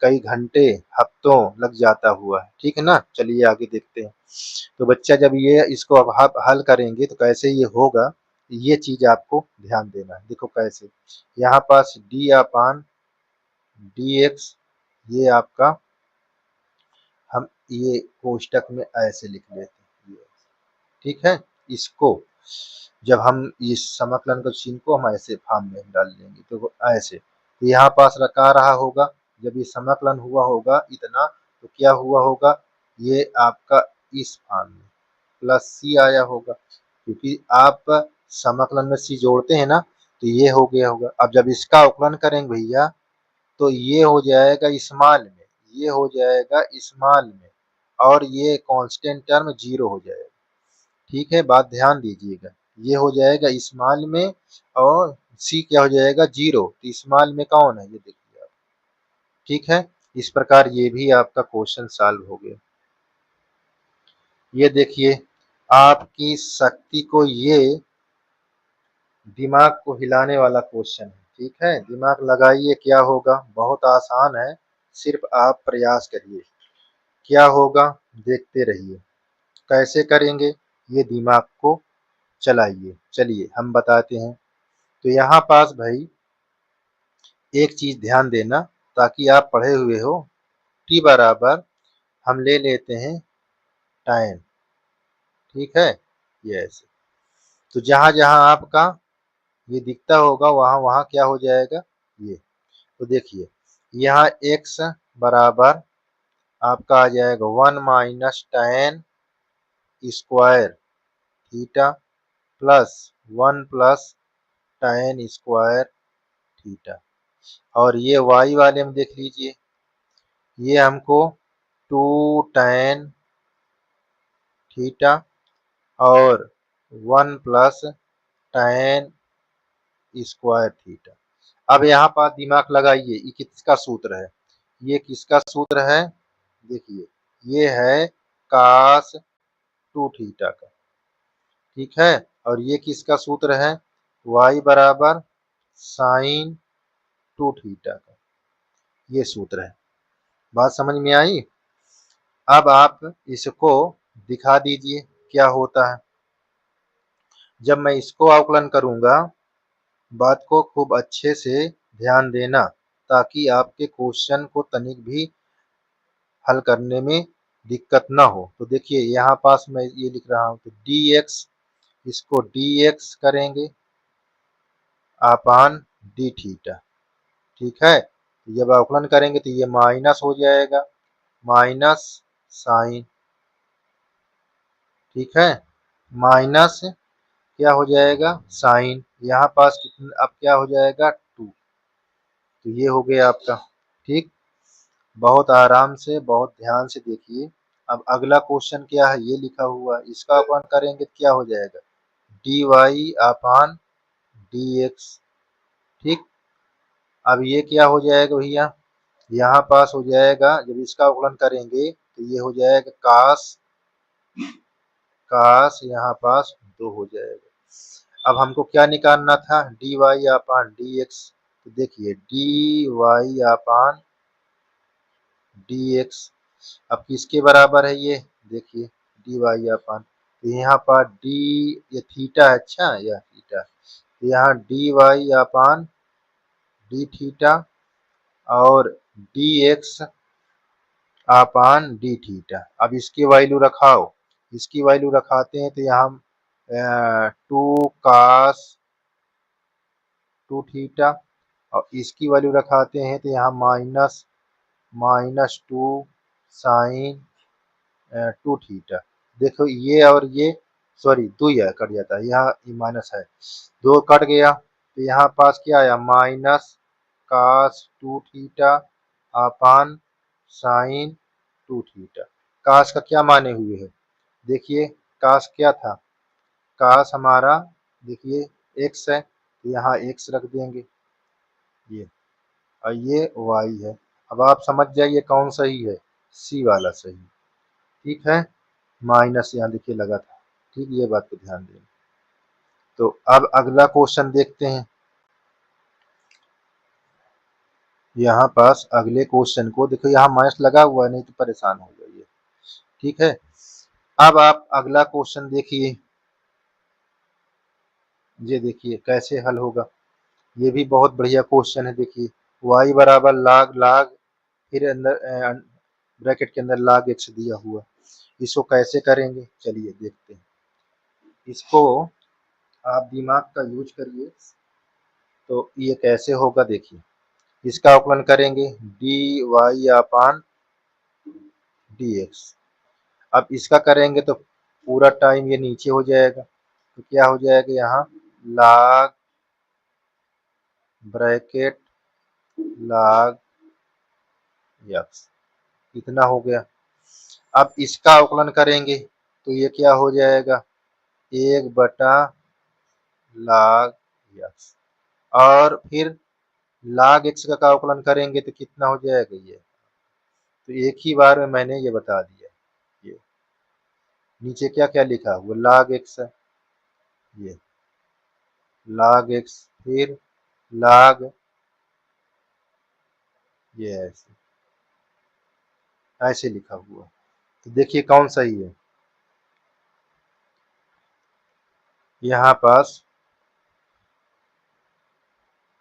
कई घंटे, हफ्तों लग जाता हुआ है। ठीक है ना, चलिए आगे देखते हैं। तो बच्चा जब ये इसको अब हल करेंगे तो कैसे ये होगा, ये चीज आपको ध्यान देना है। देखो कैसे, यहाँ पास डी अपान डी एक्स, ये आपका हम ये कोष्टक में ऐसे लिख लेते हैं, ये ठीक है। इसको जब हम इस समाकलन के चिन्ह को हम ऐसे फॉर्म में डाल लेंगे तो ऐसे, तो यहाँ पास रखा रहा होगा, जब ये समाकलन हुआ होगा इतना तो क्या हुआ होगा, ये आपका इस फॉर्म में प्लस सी आया होगा, क्योंकि आप समाकलन में सी जोड़ते हैं ना, तो ये हो गया होगा। अब जब इसका अवकलन करेंगे भैया तो ये हो जाएगा स्मॉल में, ये हो जाएगा स्मॉल में, और ये कांस्टेंट टर्म जीरो हो जाएगा। ठीक है, बात ध्यान दीजिएगा, ये हो जाएगा स्मॉल में और सी क्या हो जाएगा जीरो, तो स्मॉल में कौन है ये देखिए आप। ठीक है, इस प्रकार ये भी आपका क्वेश्चन सॉल्व हो गया। ये देखिए आपकी शक्ति को ये दिमाग को हिलाने वाला क्वेश्चन है। ठीक है, दिमाग लगाइए, क्या होगा, बहुत आसान है, सिर्फ आप प्रयास करिए। क्या होगा देखते रहिए, कैसे करेंगे ये दिमाग को चलाइए। चलिए हम बताते हैं। तो यहाँ पास भाई एक चीज ध्यान देना, ताकि आप पढ़े हुए हो, टी बराबर हम ले लेते हैं टाइम। ठीक है, ये ऐसे, तो जहां जहां आपका ये दिखता होगा वहां वहां क्या हो जाएगा ये, तो देखिए यहाँ x बराबर आपका आ जाएगा 1 - tan square theta plus 1 + tan² theta, और ये y वाले में देख लीजिए, ये हमको 2 tan थीटा और 1 + tan² थीटा। अब यहाँ पर दिमाग लगाइए, ये किसका सूत्र है, ये किसका सूत्र है, देखिए ये है cos 2 थीटा का। ठीक है, और ये किसका सूत्र है, y बराबर sin 2 थीटा का, ये सूत्र है। बात समझ में आई। अब आप इसको दिखा दीजिए क्या होता है। जब मैं इसको अवकलन करूंगा, बात को खूब अच्छे से ध्यान देना, ताकि आपके क्वेश्चन को तनिक भी हल करने में दिक्कत ना हो। तो देखिए यहाँ पास मैं ये लिख रहा हूँ, तो dx, इसको dx करेंगे अपान डी थीटा। ठीक है, जब अवकलन करेंगे तो ये माइनस हो जाएगा, माइनस साइन। ठीक है, माइनस क्या हो जाएगा साइन, यहाँ पास कितना अब क्या हो जाएगा 2, तो ये हो गया आपका। ठीक, बहुत आराम से बहुत ध्यान से देखिए। अब अगला क्वेश्चन क्या है, ये लिखा हुआ है, इसका अपन करेंगे तो क्या हो जाएगा D Y upon D x. ठीक, अब ये क्या हो जाएगा भैया, यहाँ पास हो जाएगा, जब इसका अवकलन करेंगे तो ये हो जाएगा कास, कास यहाँ पास 2 हो जाएगा। अब हमको क्या निकालना था, D Y upon D x, तो देखिए D Y upon D x अब किसके बराबर है ये, देखिए डी वाई अपान, तो यहाँ पर डी, ये थीटा है, अच्छा यह थीटा, तो यहाँ D Y upon D theta और डी एक्स अपान डी थीटा। अब इसकी वैल्यू रखाओ, इसकी वैल्यू रखाते हैं तो यहाँ 2 थीटा, और इसकी वैल्यू रखाते हैं तो यहाँ -2 साइन 2 थीटा। देखो ये और ये, सॉरी 2 ही कट जाता है, यहाँ माइनस है, 2 कट गया, तो यहाँ पास क्या आया minus cos 2 theta upon sine 2 theta. Cos का क्या माने हुए है, देखिए कास क्या था, कास हमारा देखिए x है, तो यहाँ x रख देंगे ये, और ये y है। अब आप समझ जाइए कौन सही है, सी वाला सही। ठीक है, माइनस यहाँ देखिए लगा था। ठीक, ये बात को ध्यान दें। तो अब अगला क्वेश्चन देखते हैं, यहाँ पास अगले क्वेश्चन को देखो, यहाँ माइनस लगा हुआ है, नहीं तो परेशान हो जाइए। ठीक है, अब आप अगला क्वेश्चन देखिए, ये देखिए कैसे हल होगा, ये भी बहुत बढ़िया क्वेश्चन है। देखिए y बराबर log फिर अंदर ब्रैकेट के अंदर log x दिया हुआ। इसको कैसे करेंगे चलिए देखते हैं। इसको आप दिमाग का यूज करिए तो ये कैसे होगा देखिए। इसका अवकलन करेंगे D Y upon D x. अब इसका करेंगे तो पूरा टाइम ये नीचे हो जाएगा, तो क्या हो जाएगा यहाँ log ब्रैकेट log x इतना हो गया। अब इसका अवकलन करेंगे तो ये क्या हो जाएगा 1/log x और फिर log x का अवकलन करेंगे तो कितना हो जाएगा ये। तो एक ही बार में मैंने ये बता दिया। ये नीचे क्या क्या लिखा हुआ log x है, ये log x फिर log ये ऐसे ऐसे लिखा हुआ। तो देखिए कौन सही है। यहाँ पास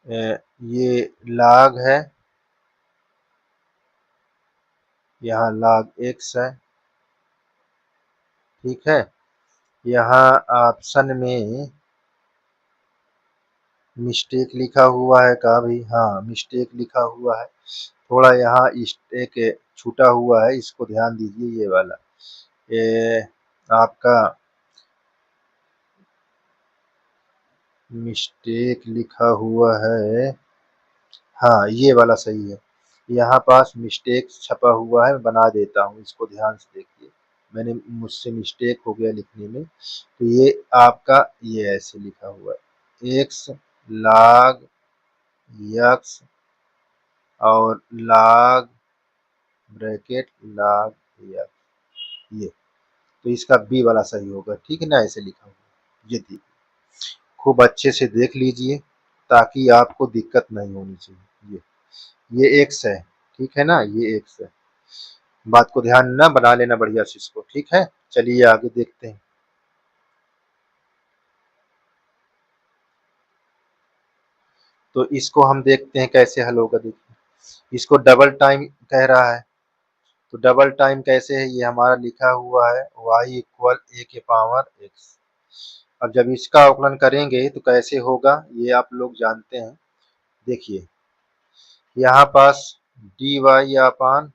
ये log है, यहाँ log x है, ठीक है। यहाँ ऑप्शन में मिस्टेक लिखा हुआ है का भी, हाँ मिस्टेक लिखा हुआ है, थोड़ा यहाँ एक छूटा हुआ है, इसको ध्यान दीजिए। ये वाला ये आपका मिस्टेक लिखा हुआ है, हाँ ये वाला सही है। यहाँ पास मिस्टेक छपा हुआ है, मैं बना देता हूँ, इसको ध्यान से देखिए। मैंने मुझसे मिस्टेक हो गया लिखने में, तो ये आपका ये ऐसे लिखा हुआ है x log x और log ब्रैकेट log x ये, तो इसका बी वाला सही होगा, ठीक है ना, ऐसे लिखा हुआ। ये देखिए खूब अच्छे से देख लीजिए ताकि आपको दिक्कत नहीं होनी चाहिए। ये x है, ठीक है ना, ये x है। बात को ध्यान ना बना लेना बढ़िया से इसको, ठीक है। चलिए आगे देखते हैं। तो इसको हम देखते हैं कैसे हल होगा। देखिए इसको डबल टाइम कह रहा है, तो डबल टाइम कैसे है, ये हमारा लिखा हुआ है y इक्वल ए के पावर x। अब जब इसका अवकलन करेंगे तो कैसे होगा ये आप लोग जानते हैं। देखिए यहाँ पास D Y upon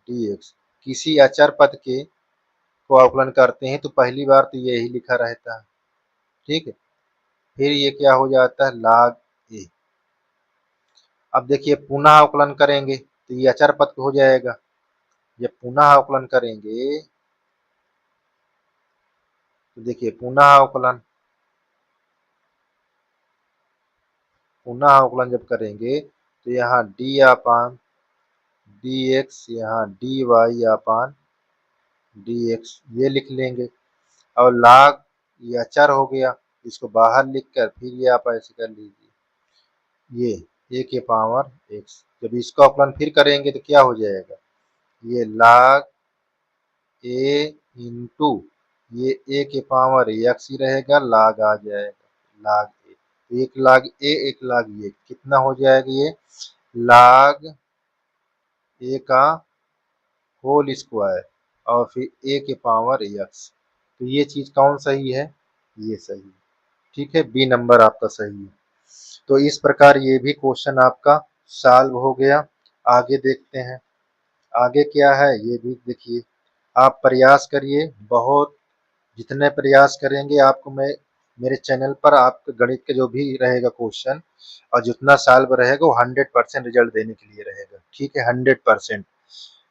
D x, किसी अचर पद के को अवकलन करते हैं तो पहली बार तो यही लिखा रहता है, ठीक है। फिर ये क्या हो जाता है log ए। अब देखिए पुनः अवकलन करेंगे तो ये अचर पद हो जाएगा। जब पुनः अवकलन करेंगे तो देखिए पुनः अवकलन जब करेंगे तो यहाँ डी अपान डी एक्स, यहाँ D Y upon D x ये लिख लेंगे। और log ये अचर हो गया, इसको बाहर लिख कर फिर ये आप ऐसे कर लीजिए, ये ए के पावर एक्स। जब इसका अवकलन फिर करेंगे तो क्या हो जाएगा, ये log ए इंटू ये ए के पावर एक्स ही रहेगा, log आ जाएगा log ए। तो एक log ए एक log ए कितना हो जाएगा, ये log ए का होल स्क्वायर और फिर ए के पावर एक्स। तो ये चीज कौन सही है, ये सही है, ठीक है। बी नंबर आपका सही है। तो इस प्रकार ये भी क्वेश्चन आपका सॉल्व हो गया। आगे देखते हैं आगे क्या है ये भी देखिए। आप प्रयास करिए, बहुत जितने प्रयास करेंगे आपको मैं मेरे चैनल पर आपके गणित के जो भी रहेगा क्वेश्चन और जितना सॉल्व रहेगा वो 100% रिजल्ट देने के लिए रहेगा, ठीक है। 100%,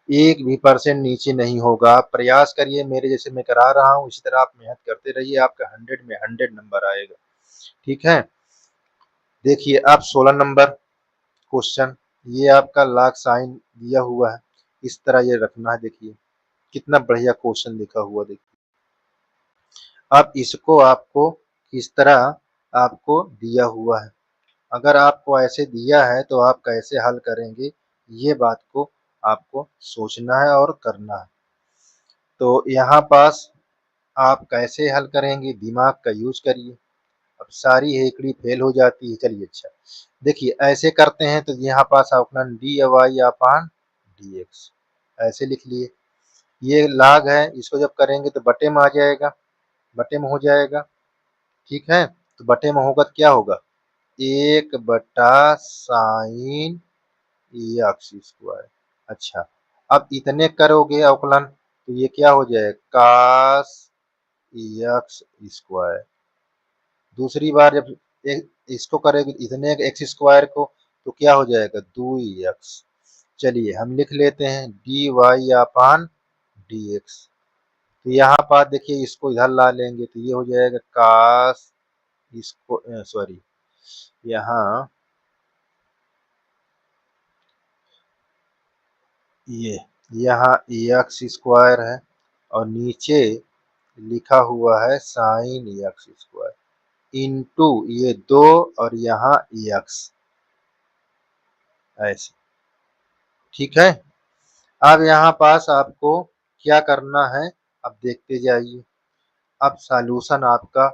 एक भी परसेंट नीचे नहीं होगा। आप प्रयास करिए मेरे जैसे मैं करा रहा हूँ, इसी तरह आप मेहनत करते रहिए, आपका 100 में 100 नंबर आएगा, ठीक है। देखिए अब 16 नंबर क्वेश्चन, ये आपका लाख साइन दिया हुआ है, इस तरह ये रखना है। देखिए कितना बढ़िया क्वेश्चन लिखा हुआ, देखिए अब इसको आपको किस तरह आपको दिया हुआ है, अगर आपको ऐसे दिया है तो आप कैसे हल करेंगे, ये बात को आपको सोचना है और करना है। तो यहाँ पास आप कैसे हल करेंगे, दिमाग का यूज करिए। अब सारी हेकड़ी फेल हो जाती है, चलिए अच्छा देखिए ऐसे करते हैं तो यहाँ पास अवकलन D Y upon D x ऐसे लिख लिए। ये log है, इसको जब करेंगे तो बटे में आ जाएगा, बटे में हो जाएगा, ठीक है। तो बटे में होगा तो क्या होगा, 1/sin एक्स स्क्वायर। अच्छा, अब इतने करोगे अवकलन तो ये क्या हो जाएगा, cos एक्स स्क्वायर। दूसरी बार जब इसको करेंगे इतने एक्स स्क्वायर को तो क्या हो जाएगा, 2x। चलिए हम लिख लेते हैं D Y upon D x. तो यहाँ पर देखिए इसको इधर ला लेंगे तो ये हो जाएगा कास, इसको सॉरी, यहाँ ये यहाँ एक्स स्क्वायर है और नीचे लिखा हुआ है साइन एक्स स्क्वायर इंटू ये 2 और यहाँ एक्स ऐसे, ठीक है। अब यहाँ पास आपको क्या करना है, अब देखते जाइए। अब सॉल्यूशन आपका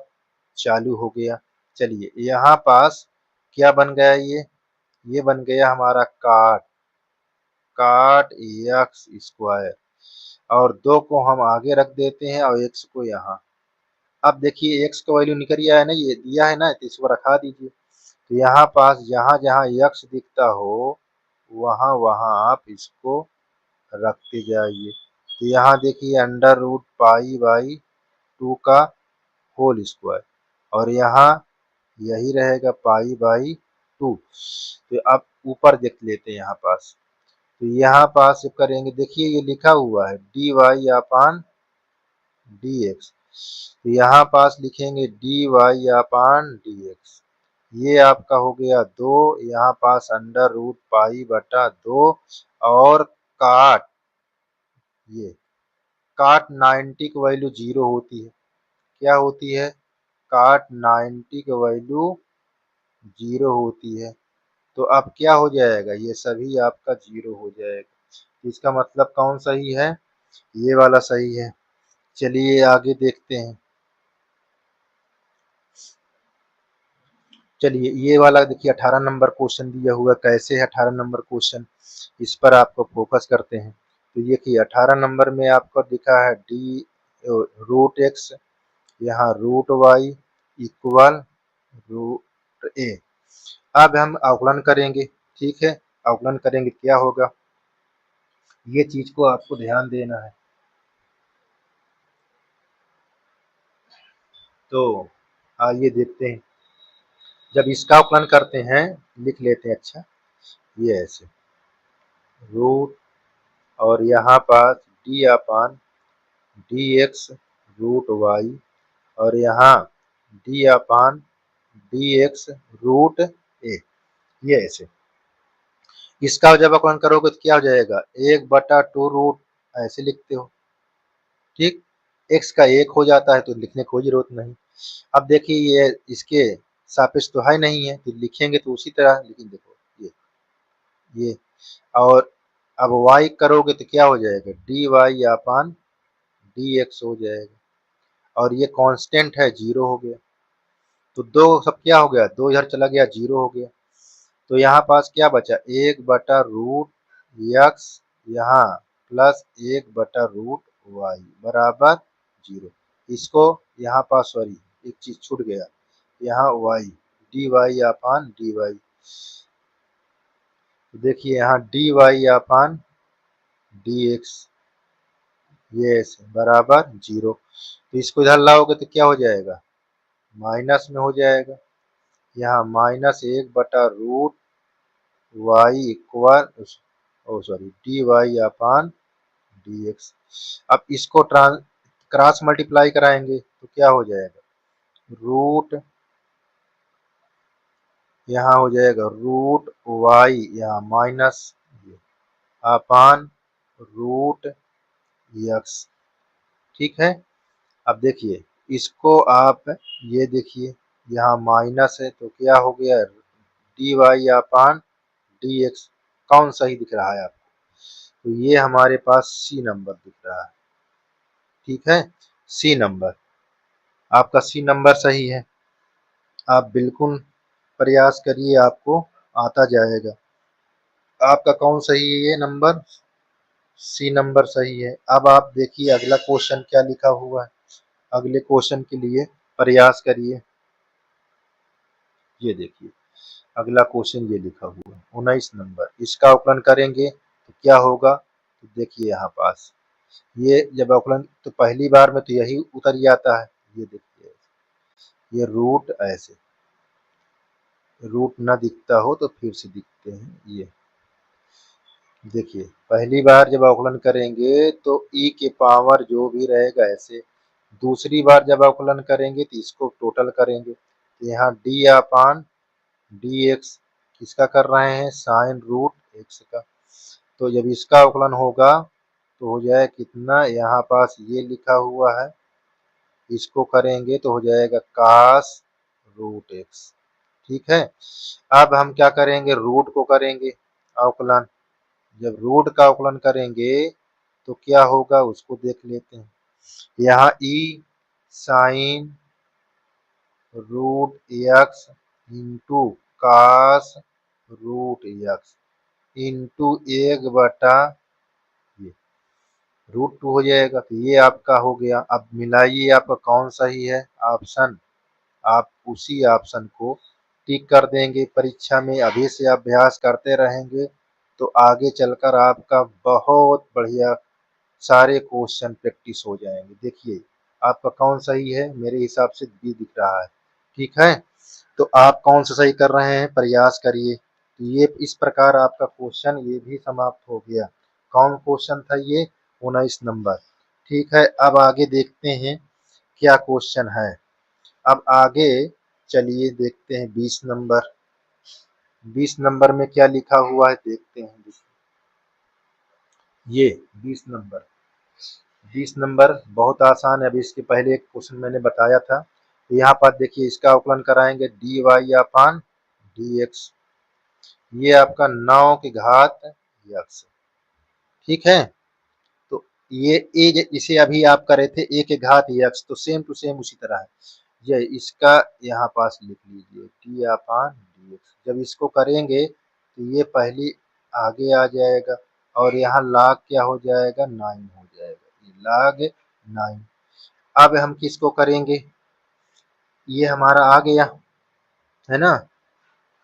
चालू हो गया। चलिए यहाँ पास क्या बन गया, ये बन गया हमारा काट एक्स स्क्वायर और 2 को हम आगे रख देते हैं और x को यहाँ। अब देखिए x का वैल्यू निकल आया है ना, ये दिया है ना, तो इसको रखा दीजिए। तो यहाँ पास जहाँ जहाँ x दिखता हो वहाँ वहाँ आप इसको रखते जाइए। तो यहाँ देखिए अंडर रूट पाई बाई 2 का होल स्क्वायर और यहाँ यही रहेगा पाई बाई 2। तो अब ऊपर देख लेते हैं यहाँ पास। तो यहाँ पास करेंगे, देखिए ये लिखा हुआ है D Y upon D x. तो यहाँ पास लिखेंगे D Y upon D x. ये आपका हो गया 2, यहाँ पास अंडर रूट पाई बटा 2 और काट, ये काट 90 की वैल्यू 0 होती है। क्या होती है, काट 90 की वैल्यू 0 होती है। तो अब क्या हो जाएगा, ये सभी आपका 0 हो जाएगा। इसका मतलब कौन सही है, ये वाला सही है। चलिए आगे देखते हैं। चलिए ये वाला देखिए 18 नंबर क्वेश्चन दिया हुआ, कैसे है 18 नंबर क्वेश्चन, इस पर आपको फोकस करते हैं। तो ये कि 18 नंबर में आपको दिखा है डी रूट एक्स, यहाँ रूट वाई इक्वल रूट ए। अब हम अवकलन करेंगे, ठीक है। अवकलन करेंगे क्या होगा, ये चीज को आपको ध्यान देना है। तो आइए देखते हैं, जब इसका अवकलन करते हैं लिख लेते हैं। अच्छा, ये ऐसे रूट और यहाँ पास डी अपान डी एक्स रूट वाई और यहाँ डी अपान डी एक्स रूट ए, ये ऐसे। इसका जब अवकलन करोगे तो क्या हो जाएगा, 1/2 रूट ऐसे लिखते हो, ठीक। एक्स का 1 हो जाता है तो लिखने की कोई जरूरत नहीं। अब देखिए ये इसके सापेक्ष तो है नहीं है तो लिखेंगे तो उसी तरह, लेकिन देखो ये और अब y करोगे तो क्या हो जाएगा, D Y upon D x हो जाएगा और ये कांस्टेंट है 0 हो गया। तो 2 सब क्या हो गया, 2 इधर चला गया 0 हो गया। तो यहाँ पास क्या बचा, 1/रूट एक्स यहाँ प्लस 1/रूट वाई बराबर 0। इसको यहाँ पास सॉरी एक चीज छूट गया, यहाँ y D Y upon D Y. तो देखिए यहाँ D Y upon D x ये बराबर 0। तो इसको इधर लाओगे तो क्या हो जाएगा, माइनस में हो जाएगा। यहाँ -1/रूट y equal sorry d Y upon D x. अब इसको क्रॉस मल्टीप्लाई कराएंगे तो क्या हो जाएगा, रूट यहाँ हो जाएगा रूट वाई यहाँ माइनस अपान रूट एक्स, ठीक है। अब देखिए इसको आप ये देखिए यहाँ माइनस है तो क्या हो गया, D Y upon D x कौन सही दिख रहा है आपको, तो ये हमारे पास सी नंबर दिख रहा है, ठीक है। सी नंबर आपका, सी नंबर सही है। आप बिल्कुल प्रयास करिए आपको आता जाएगा। आपका कौन सही है? ये नंबर सी नंबर सही है। अब आप देखिए अगला क्वेश्चन क्या लिखा हुआ है। अगले क्वेश्चन के लिए प्रयास करिए। ये देखिए अगला क्वेश्चन ये लिखा हुआ है 19 नंबर। इसका अवकलन करेंगे तो क्या होगा? तो देखिए यहाँ पास ये जब अवकलन तो पहली बार में तो यही उतर जाता है। ये देखिए ये रूट ऐसे रूट ना दिखता हो तो फिर से दिखते हैं। ये देखिए पहली बार जब अवकलन करेंगे तो ई के पावर जो भी रहेगा ऐसे। दूसरी बार जब अवकलन करेंगे तो इसको टोटल करेंगे तो यहाँ डी अपान डी एक्स किसका कर रहे हैं? साइन रूट एक्स का। तो जब इसका अवकलन होगा तो हो जाए कितना? यहाँ पास ये लिखा हुआ है, इसको करेंगे तो हो जाएगा कास रूट एक्स। ठीक है। अब हम क्या करेंगे? रूट को करेंगे अवकलन। जब रूट का अवकलन करेंगे तो क्या होगा उसको देख लेते हैं। यहाँ e sine root x into cos root x into 1/, ये रूट 2 हो जाएगा। तो ये आपका हो गया। अब मिलाइए आपका कौन सही है ऑप्शन। आप उसी ऑप्शन को टिक कर देंगे परीक्षा में। अभी से अभ्यास करते रहेंगे तो आगे चलकर आपका बहुत बढ़िया सारे क्वेश्चन प्रैक्टिस हो जाएंगे। देखिए आपका कौन सही है? मेरे हिसाब से बी दिख रहा है। ठीक है। तो आप कौन सा सही कर रहे हैं? प्रयास करिए। तो ये इस प्रकार आपका क्वेश्चन ये भी समाप्त हो गया। कौन क्वेश्चन था ये? 19 नंबर। ठीक है। अब आगे देखते हैं क्या क्वेश्चन है। अब आगे चलिए देखते हैं 20 नंबर। 20 नंबर में क्या लिखा हुआ है देखते हैं। ये 20 नंबर 20 नंबर बहुत आसान है। अभी इसके पहले एक क्वेश्चन मैंने बताया था। तो यहाँ पर देखिए इसका अवकलन कराएंगे D Y upon D x. ये आपका 9 की घात यक्स। ठीक है। तो ये इसे अभी आप करे थे ए के घात यक्स, तो सेम टू सेम उसी तरह है। ये इसका यहाँ पास लिख लीजिए डी अपान डी एक्स। जब इसको करेंगे तो ये पहली आगे आ जाएगा और यहाँ लाग क्या हो जाएगा? 9 हो जाएगा। ये लाग 9। अब हम किसको करेंगे? ये हमारा आ गया है ना।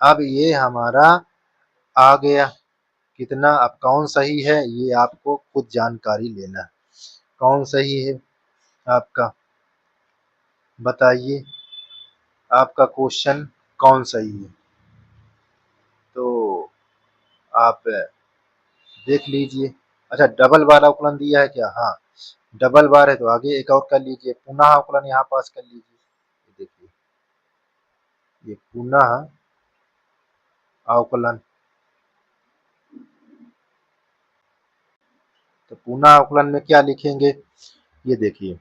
अब ये हमारा आ गया कितना? अब कौन सही है ये आपको खुद जानकारी लेना है। कौन सही है आपका? बताइए आपका क्वेश्चन कौन सही है? तो आप देख लीजिए। अच्छा डबल बार अवकलन दिया है क्या? हाँ डबल बार है तो आगे एक और कर लीजिए। पुनः अवकलन यहाँ पास कर लीजिए। देखिए ये पुनः अवकलन। तो पुनः अवकलन में क्या लिखेंगे? ये देखिए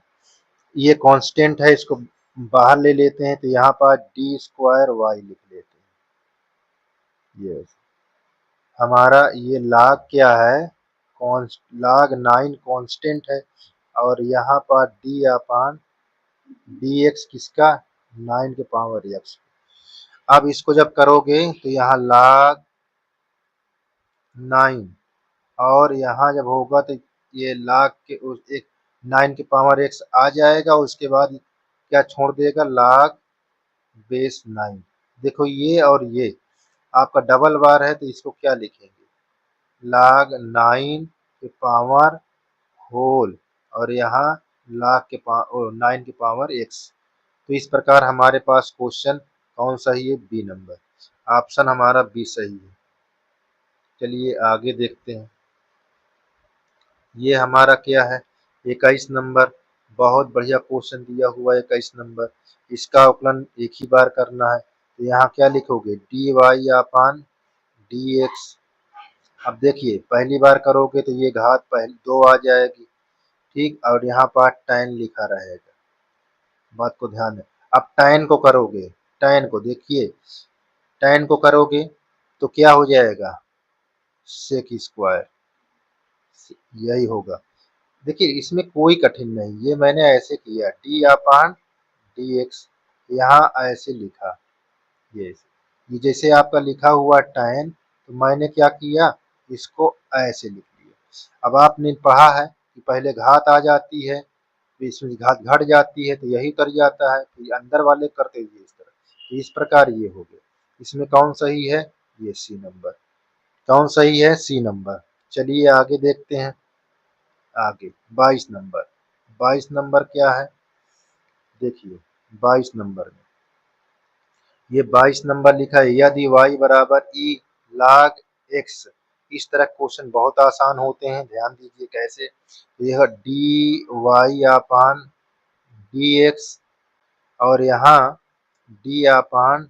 ये कांस्टेंट है, इसको बाहर ले लेते हैं तो यहाँ पर डी स्क्वायर वाई लिख लेते हैं। ये हमारा ये लाग क्या है? लाग 9 कांस्टेंट है और यहाँ पर डी अपान डी एक्स किसका? 9 के पावर एक्स। अब इसको जब करोगे तो यहाँ लाग 9 और यहाँ जब होगा तो ये लाग के उस एक 9 के पावर एक्स आ जाएगा। उसके बाद क्या छोड़ देगा? लाग बेस 9। देखो ये और ये आपका डबल बार है तो इसको क्या लिखेंगे? लाग 9 के पावर होल और यहाँ लाग के 9 के पावर एक्स। तो इस प्रकार हमारे पास क्वेश्चन कौन सही है? B number. ऑप्शन हमारा बी सही है। चलिए आगे देखते हैं। ये हमारा क्या है? 21 नंबर। बहुत बढ़िया क्वेश्चन दिया हुआ है 21 नंबर। इसका अवकलन एक ही बार करना है। तो यहाँ क्या लिखोगे? D Y upon D x. अब देखिए पहली बार करोगे तो ये घात पहले 2 आ जाएगी। ठीक। और यहाँ पर tan लिखा रहेगा। बात को ध्यान दें। अब tan को करोगे, tan को देखिए tan को करोगे तो क्या हो जाएगा? Sec square. यही होगा। देखिए इसमें कोई कठिन नहीं, ये मैंने ऐसे किया डी अपान डी एक्स। यहाँ ऐसे लिखा ये ये जैसे आपका लिखा हुआ tan, तो मैंने क्या किया, इसको ऐसे लिख लिया। अब आपने पढ़ा है कि पहले घात आ जाती है, तो इसमें घात घट जाती है, तो यही उतर जाता है, तो ये अंदर वाले करते हुए इस तरह, तो इस प्रकार ये हो गया। इसमें कौन सही है, ये सी नंबर। कौन सही है, सी नंबर। चलिए आगे देखते हैं। आगे 22 नंबर। 22 नंबर क्या है, देखिए 22 नंबर में ये 22 नंबर लिखा है, यदि y बराबर e log x। इस तरह क्वेश्चन बहुत आसान होते हैं, ध्यान दीजिए कैसे। यह D Y upon D X, और यहाँ डी अपान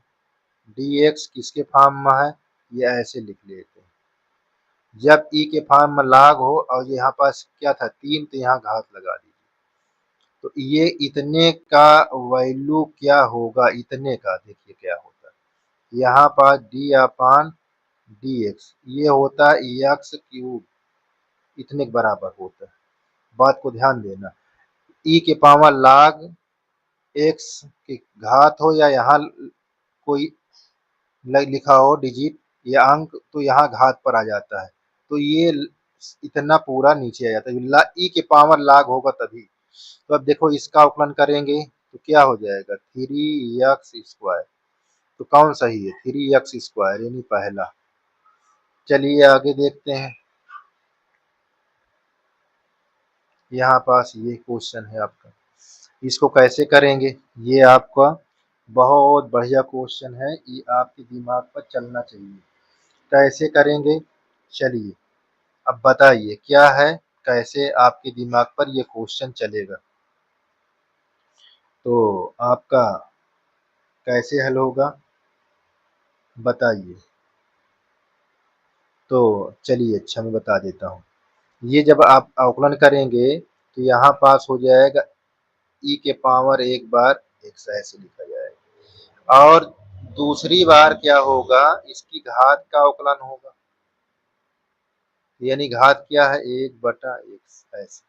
डी एक्स किसके फॉर्म में है, ये ऐसे लिख लेते हैं। जब ई के फॉर्म में लाग हो और यहाँ पास क्या था 3, तो यहाँ घात लगा दीजिए। तो ये इतने का वैल्यू क्या होगा, इतने का देखिए क्या होता है। यहाँ पास डी अपान डी एक्स, ये होता है एक्स क्यूब, इतने के बराबर होता है। बात को ध्यान देना, ई के पावर लाग एक्स की घात हो या यहाँ कोई लिखा हो डिजिट या अंक, तो यहाँ घात पर आ जाता है, तो ये इतना पूरा नीचे आ जाता है। ई के पावर लाग होगा तभी। तो अब देखो इसका अवकलन करेंगे तो क्या हो जाएगा, 3x²। तो कौन सही है, 3x² यानी पहला। चलिए आगे देखते हैं। यहाँ पास ये क्वेश्चन है आपका, इसको कैसे करेंगे, ये आपका बहुत बढ़िया क्वेश्चन है, ये आपके दिमाग पर चलना चाहिए। कैसे करेंगे, चलिए अब बताइए क्या है, कैसे आपके दिमाग पर ये क्वेश्चन चलेगा। तो आपका कैसे हल होगा बताइए। तो चलिए अच्छा मैं बता देता हूँ। ये जब आप अवकलन करेंगे तो यहाँ पास हो जाएगा ई के पावर एक बार एक्स, ऐसे लिखा जाएगा। और दूसरी बार क्या होगा, इसकी घात का अवकलन होगा, यानी घात क्या है 1/x ऐसे।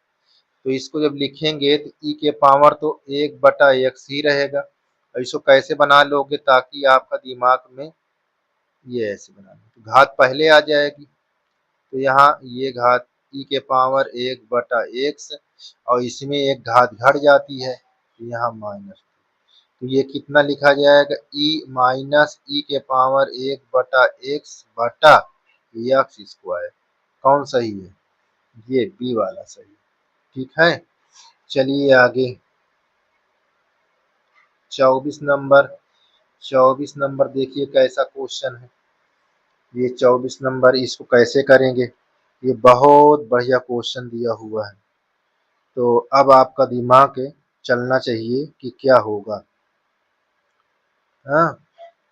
तो इसको जब लिखेंगे तो ई के पावर तो 1/x ही रहेगा। इसको कैसे बना लोगे ताकि आपका दिमाग में ये ऐसे बना लो, तो घात पहले आ जाएगी, तो यहाँ ये घात ई के पावर 1/x, और इसमें एक घात घट जाती है, तो यहाँ माइनस। तो ये कितना लिखा जाएगा, ई माइनस ई के पावर 1/x बटा x²। कौन सही है, ये बी वाला सही। ठीक है, चलिए आगे 24 नंबर। 24 नंबर देखिए कैसा क्वेश्चन है। ये 24 नंबर, इसको कैसे करेंगे, ये बहुत बढ़िया क्वेश्चन दिया हुआ है। तो अब आपका दिमाग चलना चाहिए कि क्या होगा। हाँ,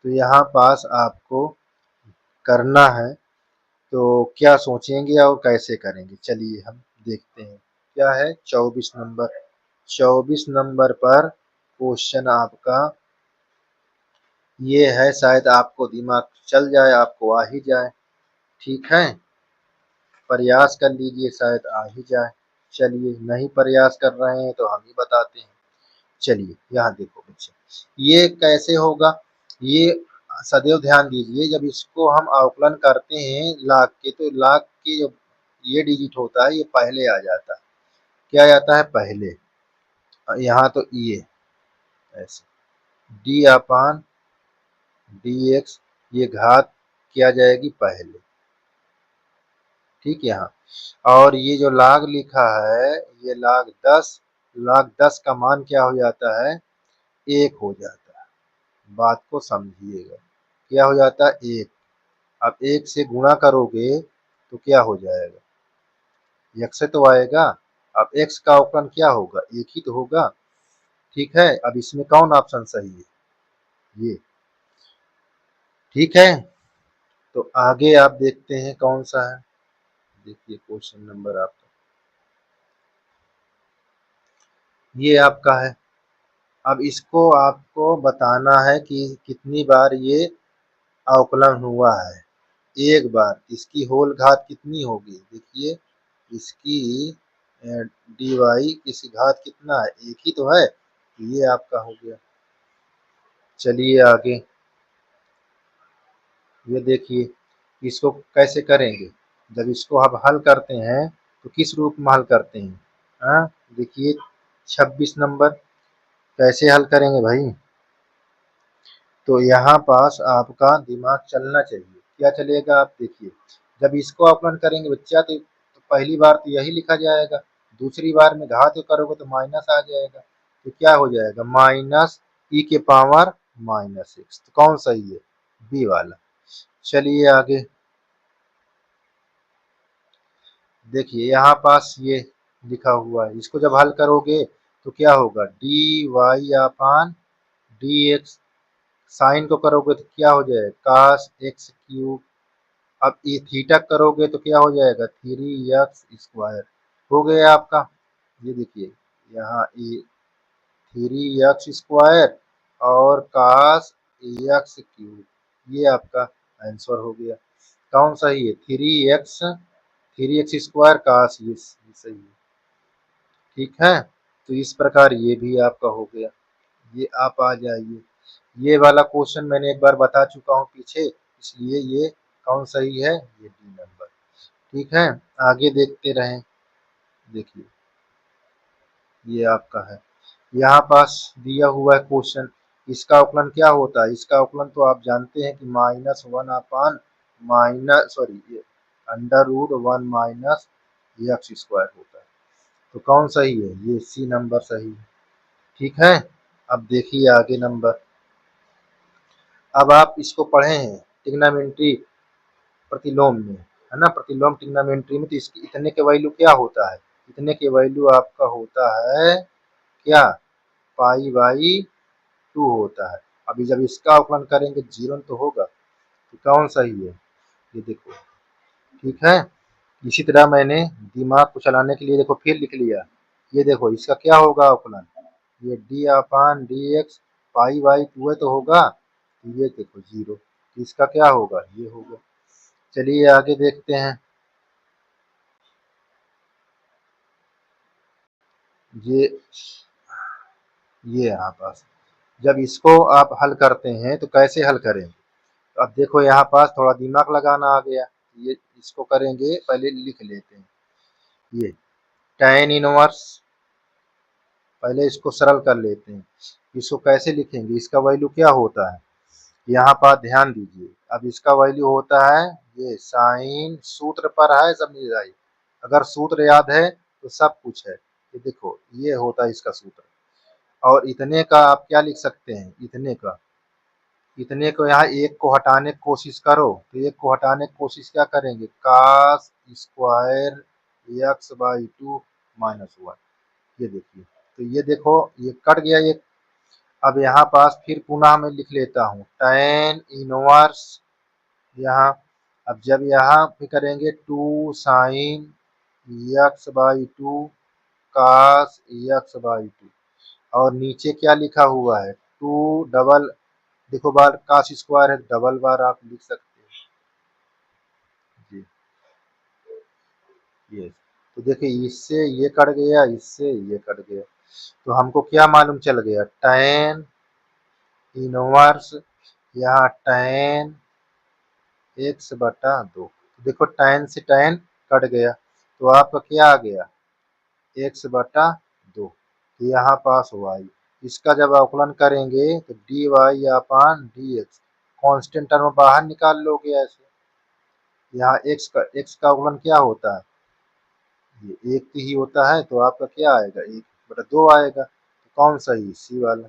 तो यहाँ पास आपको करना है, तो क्या सोचेंगे और कैसे करेंगे, चलिए हम देखते हैं। क्या है 24 नंबर। 24 नंबर पर क्वेश्चन आपका ये है, शायद आपको दिमाग चल जाए, आपको आ ही जाए। ठीक है, प्रयास कर लीजिए, शायद आ ही जाए। चलिए नहीं प्रयास कर रहे हैं तो हम ही बताते हैं। चलिए यहाँ देखो बच्चे, ये कैसे होगा, ये सदैव ध्यान दीजिए, जब इसको हम अवकलन करते हैं लाख के, तो लाख के जो ये डिजिट होता है ये पहले आ जाता है। क्या आ जाता है पहले, यहाँ तो ये ऐसे डी अपान डी एक्स, ये घात क्या जाएगी पहले। ठीक है, यहाँ और ये जो लाग लिखा है, ये लाग 10 का मान क्या हो जाता है, 1 हो जाता है। बात को समझिएगा, क्या हो जाता है 1। अब 1 से गुणा करोगे तो क्या हो जाएगा, x से तो आएगा। अब x का अवकलन क्या होगा, 1 ही तो होगा। ठीक है, अब इसमें कौन ऑप्शन सही है, ये। ठीक है, तो आगे आप देखते हैं कौन सा है। देखिए क्वेश्चन नंबर आपका ये आपका है। अब इसको आपको बताना है कि कितनी बार ये अवकलन हुआ है। एक बार, इसकी होल घात कितनी होगी, देखिए इसकी डी वाई इसकी घात कितना है, 1 ही तो है, ये आपका हो गया। चलिए आगे ये देखिए, इसको कैसे करेंगे, जब इसको आप हल करते हैं तो किस रूप में हल करते हैं। हाँ, देखिए 26 नंबर कैसे हल करेंगे भाई। तो यहाँ पास आपका दिमाग चलना चाहिए। क्या चलेगा, आप देखिए, जब इसको अवकलन करेंगे बच्चा तो पहली बार तो यही लिखा जाएगा, दूसरी बार में घात करोगे तो माइनस आ जाएगा, तो क्या हो जाएगा माइनस ई के पावर -6। तो कौन सही है, बी वाला। चलिए आगे देखिए, यहाँ पास ये लिखा हुआ है, इसको जब हल करोगे तो क्या होगा, D Y upon D x, sign को करोगे तो क्या हो जाएगा कास एक्स क्यूब। अब ये थीटा करोगे तो क्या हो जाएगा 3x² हो गया आपका। ये देखिए यहाँ ये 3x² और कास x³ ये आपका आंसर हो गया। कौन सही है, 3x² कास ये सही है। ठीक है, तो इस प्रकार ये भी आपका हो गया। ये आप आ जाइए, ये वाला क्वेश्चन मैंने एक बार बता चुका हूँ पीछे, इसलिए ये कौन सही है, ये डी नंबर। ठीक है, आगे देखते रहें। देखिए ये आपका है, यहाँ पास दिया हुआ है क्वेश्चन, इसका अवकलन क्या होता है, इसका अवकलन तो आप जानते हैं कि -1 अपान माइनस सॉरी ये √1 माइनस x² होता है। तो कौन सही है, ये सी नंबर सही है। ठीक है, अब देखिए आगे नंबर, अब आप इसको पढ़े हैं ट्रिग्नोमेट्री प्रतिलोम में, है ना, प्रतिलोम ट्रिग्नोमेट्री में, तो इसकी इतने के वैल्यू क्या होता है, इतने के वैल्यू आपका होता है क्या, π/2 होता है। अभी जब इसका अवकलन करेंगे जीरो तो होगा, तो कौन सही है, ये देखो। ठीक है, इसी तरह मैंने दिमाग को चलाने के लिए देखो फिर लिख लिया, ये देखो इसका क्या होगा अवकलन, ये डी अपान डी एक्स π/2 है तो होगा, ये देखो जीरो, इसका क्या होगा, ये होगा। चलिए आगे देखते हैं। ये यहाँ पास जब इसको आप हल करते हैं तो कैसे हल करें, तो अब देखो यहाँ पास थोड़ा दिमाग लगाना आ गया। ये इसको करेंगे, पहले लिख लेते हैं, ये tan इनवर्स, पहले इसको सरल कर लेते हैं। इसको कैसे लिखेंगे, इसका वैल्यू क्या होता है, यहाँ पर ध्यान दीजिए, अब इसका वैल्यू होता है ये साइन, सूत्र पर है सब मिल जाए, अगर सूत्र याद है तो सब कुछ है। ये देखो ये होता है इसका सूत्र, और इतने का आप क्या लिख सकते हैं, इतने का, इतने को यहाँ एक को हटाने की कोशिश करो, तो एक को हटाने की कोशिश क्या करेंगे, कास स्क्वायर x/2 -1। ये देखिए, तो ये देखो ये कट गया ये। अब यहाँ पास फिर पुनः मैं लिख लेता हूँ tan इनवर्स, यहाँ अब जब यहाँ पे करेंगे 2 साइन x/2 कास x/2, और नीचे क्या लिखा हुआ है 2 डबल, देखो बार कास स्क्वायर है डबल बार आप लिख सकते हैं। जी ये, तो देखिए इससे ये कट गया, इससे ये कट गया, तो हमको क्या मालूम चल गया, tan इनवर्स, यहाँ tan x/2, देखो tan से tan कट गया, तो आपका क्या आ गया x/2, यहाँ पास y, इसका जब अवकलन करेंगे तो dy अपान dx, कांस्टेंट टर्म बाहर निकाल लोगे ऐसे, यहाँ x का अवकलन क्या होता है, ये एक ही होता है, तो आपका क्या आएगा 1/2 आएगा, तो कौन सही, सी वाला।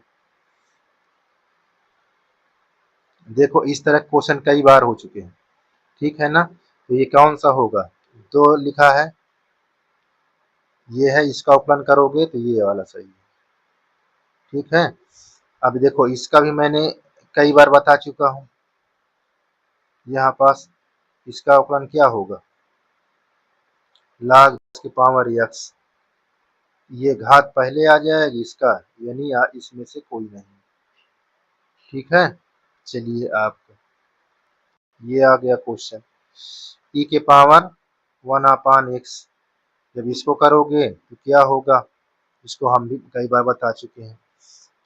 देखो इस तरह क्वेश्चन कई बार हो चुके हैं, ठीक है ना, तो ये कौन सा होगा, 2 लिखा है, ये है, इसका अवकलन करोगे तो ये वाला सही है। ठीक है, अब देखो इसका भी मैंने कई बार बता चुका हूँ, यहाँ पास इसका अवकलन क्या होगा, log की पावर x, ये घात पहले आ जाएगी इसका, यानी इसमें से कोई नहीं। ठीक है, चलिए आप, ये आ गया क्वेश्चन, e के पावर 1 अपान x, जब इसको करोगे तो क्या होगा, इसको हम भी कई बार बता चुके हैं,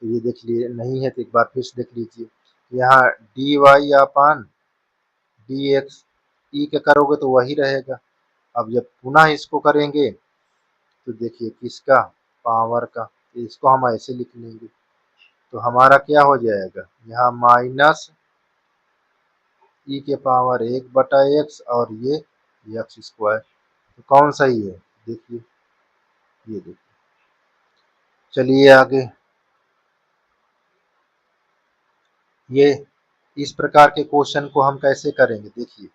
तो ये देख लिए, नहीं है तो एक बार फिर से देख लीजिए, यहाँ dy अपान डी एक्स ई के करोगे तो वही रहेगा। अब जब पुनः इसको करेंगे तो देखिए किसका, पावर का, इसको हम ऐसे लिख लेंगे तो हमारा क्या हो जाएगा, यहाँ माइनस ई के पावर 1/x और ये एक्स स्क्वायर। तो कौन सही है, देखिए, ये देखिए। चलिए आगे, ये इस प्रकार के क्वेश्चन को हम कैसे करेंगे, देखिए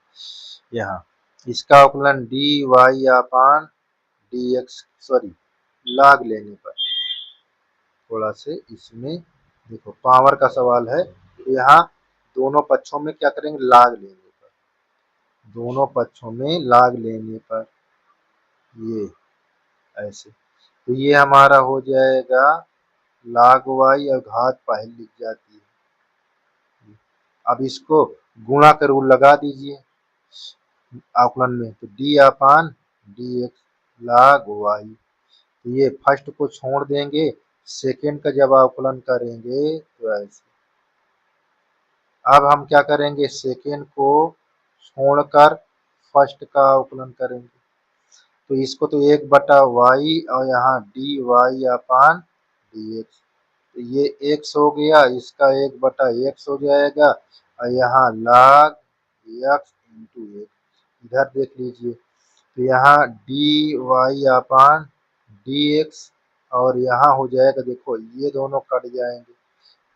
यहाँ इसका अवकलन D Y upon D x, sorry log लेने पर, थोड़ा से इसमें देखो पावर का सवाल है तो यहाँ दोनों पक्षों में क्या करेंगे, log लेने पर, दोनों पक्षों में log लेने पर ये ऐसे, तो ये हमारा हो जाएगा log y और घात पहले लिख जाती है। अब इसको गुणा का रूल लगा दीजिए अवकलन में, तो डी अपान डी एक्स log y, तो ये फर्स्ट को छोड़ देंगे, सेकेंड का जब अवकलन करेंगे तो ऐसे। अब हम क्या करेंगे, सेकेंड को छोड़कर फर्स्ट का अवकलन करेंगे, तो इसको तो 1/y और यहाँ D Y upon D x, तो ये x हो गया, इसका 1/x हो जाएगा और यहाँ log x इंटू एक्स, इधर देख लीजिए, तो यहाँ D Y upon D X और यहाँ हो जाएगा, देखो ये दोनों कट जाएंगे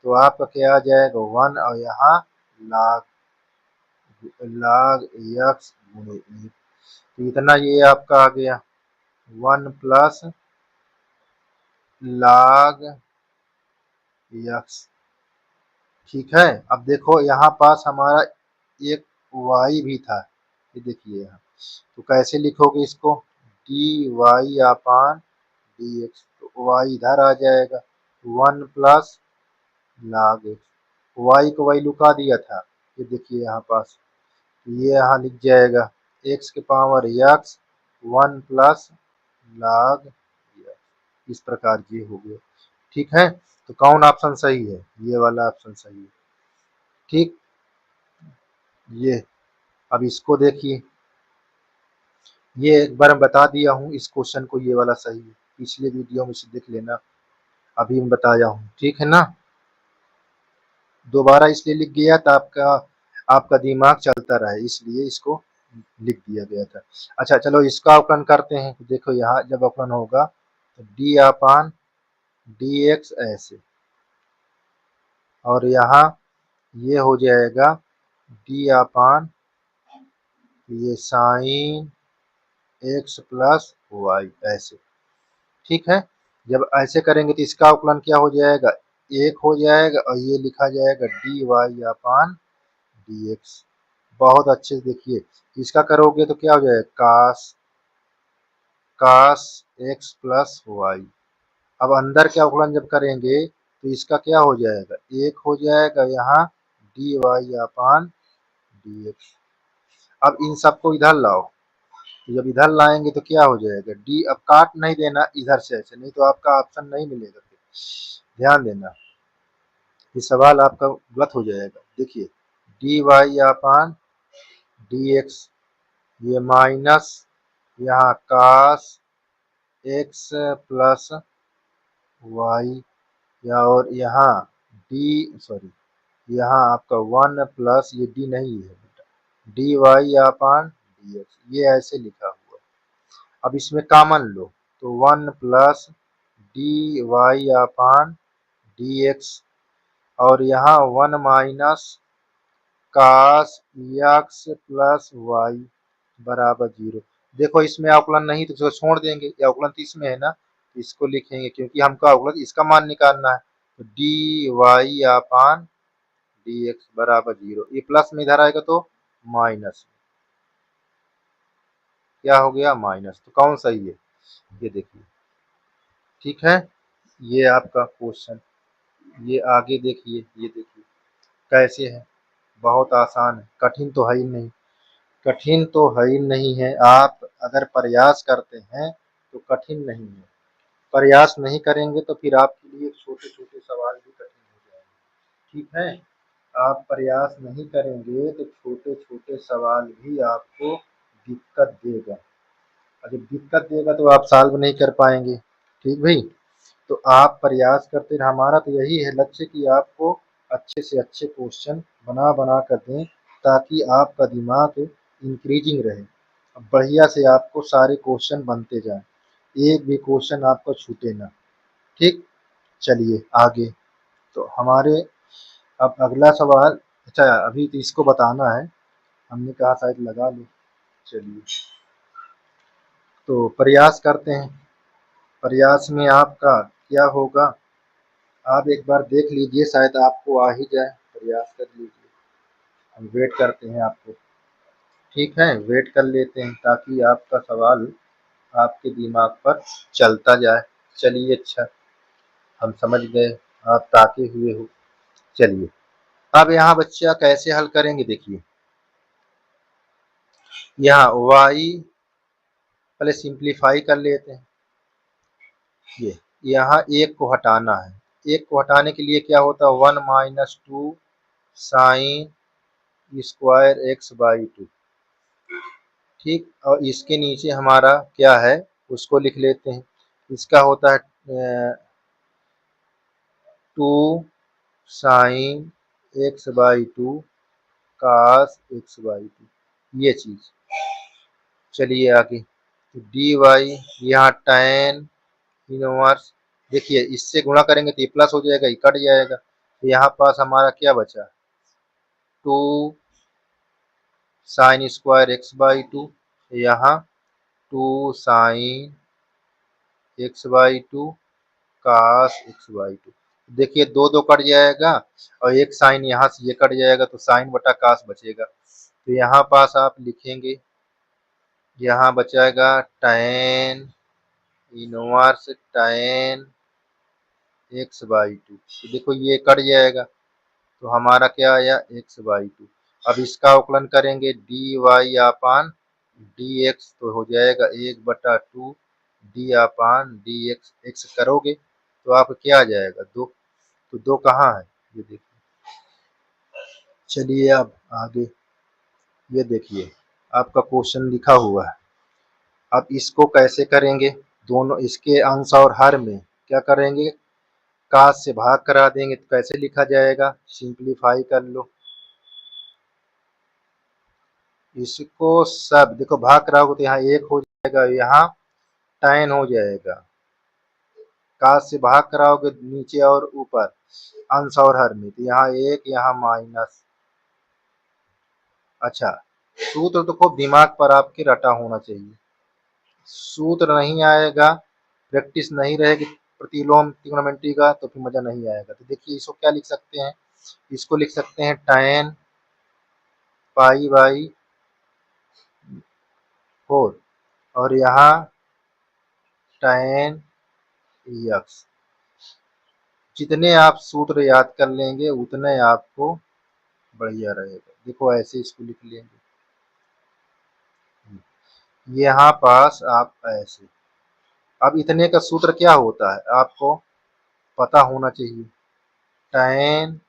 तो आपका क्या आ जाएगा 1 और यहाँ log x गुणे 1, तो इतना ये आपका आ गया 1 प्लस log x। ठीक है, अब देखो यहाँ पास हमारा एक y भी था, ये देखिए यहाँ, तो कैसे लिखोगे इसको, D Y upon D x, तो y इधर आ जाएगा 1 प्लस log x, y को वही लुका दिया था, ये देखिए यहाँ पास, ये यहाँ लिख जाएगा x के power x 1 plus log x, इस प्रकार ये हो गया। ठीक है, तो कौन ऑप्शन सही है, ये वाला ऑप्शन सही है। ठीक, ये अब इसको देखिए, ये एक बार बता दिया हूँ इस क्वेश्चन को, ये वाला सही है, पिछले वीडियो में से देख लेना, अभी मैं बताया हूँ, ठीक है ना। दोबारा इसलिए लिख गया था आपका आपका दिमाग चलता रहे, इसलिए इसको लिख दिया गया था। अच्छा चलो इसका अवकलन करते हैं, देखो यहाँ जब अवकलन होगा तो डी अपान डी एक्स ऐसे, और यहाँ ये हो जाएगा डी अपान ये साइन एक्स प्लस वाई ऐसे। ठीक है, जब ऐसे करेंगे तो इसका अवकलन क्या हो जाएगा, एक हो जाएगा और ये लिखा जाएगा D Y upon D x. बहुत अच्छे से देखिए, इसका करोगे तो क्या हो जाएगा, कास एक्स प्लस वाई। अब अंदर के अवकलन जब करेंगे तो इसका क्या हो जाएगा, एक हो जाएगा यहाँ D Y upon D x. अब इन सबको इधर लाओ, तो जब इधर लाएंगे तो क्या हो जाएगा, डी, अब काट नहीं देना इधर से ऐसे, नहीं तो आपका ऑप्शन नहीं मिलेगा, फिर ध्यान देना, ये सवाल आपका गलत हो जाएगा। देखिए D Y upon D x, ये माइनस यहाँ कास एक्स प्लस वाई, या और यहाँ डी, सॉरी यहाँ आपका 1 प्लस ये डी नहीं है बेटा, D Y upon D x, ये ऐसे लिखा हुआ। अब इसमें कॉमन लो तो 1 प्लस D Y upon D X, और यहाँ 1 minus cos X plus Y बराबर 0। देखो इसमें अवकलन नहीं तो इसको छोड़ देंगे, ये अवकलन तो इसमें है ना, तो इसको लिखेंगे क्योंकि हमको अवकलन इसका मान निकालना है, तो d Y upon D x बराबर 0, ये प्लस में इधर आएगा तो माइनस, क्या हो गया माइनस, तो कौन सही है, ये देखिए। ठीक है, ये आपका क्वेश्चन, ये आगे देखिए, ये देखिए कैसे है, बहुत आसान है, कठिन तो है ही नहीं, कठिन तो है ही नहीं है, आप अगर प्रयास करते हैं तो कठिन नहीं है, प्रयास नहीं करेंगे तो फिर आपके लिए छोटे छोटे सवाल भी कठिन हो जाएंगे। ठीक है, आप प्रयास नहीं करेंगे तो छोटे-छोटे सवाल भी आपको दिक्कत देगा। और जब दिक्कत देगा तो आप सॉल्व नहीं कर पाएँगे। ठीक भई? तो आप प्रयास करते रहे, हमारा तो यही है लक्ष्य कि आपको अच्छे से अच्छे क्वेश्चन बना-बना कर दें, ताकि आपका दिमाग इंक्रीजिंग रहे। बढ़िया से आपको सारे क्वेश्चन बनते जाएँ, एक भी क्वेश्चन आपका छूटे ना। ठीक? चलिए आगे। तो हमारे अब अगला सवाल, अच्छा अभी तो इसको बताना है, हमने कहा शायद लगा लो। चलिए, तो प्रयास करते हैं। प्रयास में आपका क्या होगा, आप एक बार देख लीजिए, शायद आपको आ ही जाए। प्रयास कर लीजिए, हम वेट करते हैं आपको। ठीक है, वेट कर लेते हैं ताकि आपका सवाल आपके दिमाग पर चलता जाए। चलिए अच्छा, हम समझ गए, आप ताके हुए हो। चलिए, अब यहाँ बच्चा कैसे हल करेंगे देखिए। यहाँ y पहले सिंप्लीफाई कर लेते हैं। ये यहाँ एक को हटाना है, एक को हटाने के लिए क्या होता है, 1 minus 2 sine square x by 2। ठीक, और इसके नीचे हमारा क्या है उसको लिख लेते हैं। इसका होता है 2 sine X by 2 cos X by 2, ये चीज। चलिए आगे, डी वाई, यहाँ टैन इनवर्स, देखिए इससे गुणा करेंगे तो ये प्लस हो जाएगा, ये कट जाएगा, तो यहाँ पास हमारा क्या बचा, 2 साइन स्क्वायर एक्स बाई 2, यहाँ 2 sine X by 2 cos X by 2। देखिए दो दो कट जाएगा और एक साइन यहाँ से ये कट जाएगा, तो साइन बटा कास बचेगा। तो यहाँ पास आप लिखेंगे, यहाँ बचाएगा tan inverse tan x by 2। तो देखो ये कट जाएगा, तो हमारा क्या आया, एक्स बाई 2। अब इसका अवकलन करेंगे, D Y upon D x, तो हो जाएगा 1/2 डी अपान डी एक्स। एक्स करोगे तो आपको क्या आ जाएगा, 2। तो 2 कहाँ है, ये देखिए। चलिए अब आगे, ये देखिए आपका क्वेश्चन लिखा हुआ है। अब इसको कैसे करेंगे, दोनों इसके अंश और हर में क्या करेंगे, काश से भाग करा देंगे। तो कैसे लिखा जाएगा, सिंप्लीफाई कर लो इसको। सब देखो भाग कराओगे तो यहाँ 1 हो जाएगा, यहाँ टैन हो जाएगा। काश से भाग कराओगे नीचे और ऊपर अंश और हर में, तो यहाँ 1 यहाँ माइनस। अच्छा, सूत्र तो खूब दिमाग पर आपके रटा होना चाहिए, सूत्र नहीं आएगा, प्रैक्टिस नहीं रहेगी प्रतिलोम त्रिकोणमिति का, तो फिर मजा नहीं आएगा। तो देखिए इसको क्या लिख सकते हैं, इसको लिख सकते हैं टैन पाई बाई 4 और यहाँ टैन एक्स। जितने आप सूत्र याद कर लेंगे उतने आपको बढ़िया रहेगा। देखो ऐसे इसको लिख लेंगे, यहाँ पास आप ऐसे। अब इतने का सूत्र क्या होता है आपको पता होना चाहिए, टैन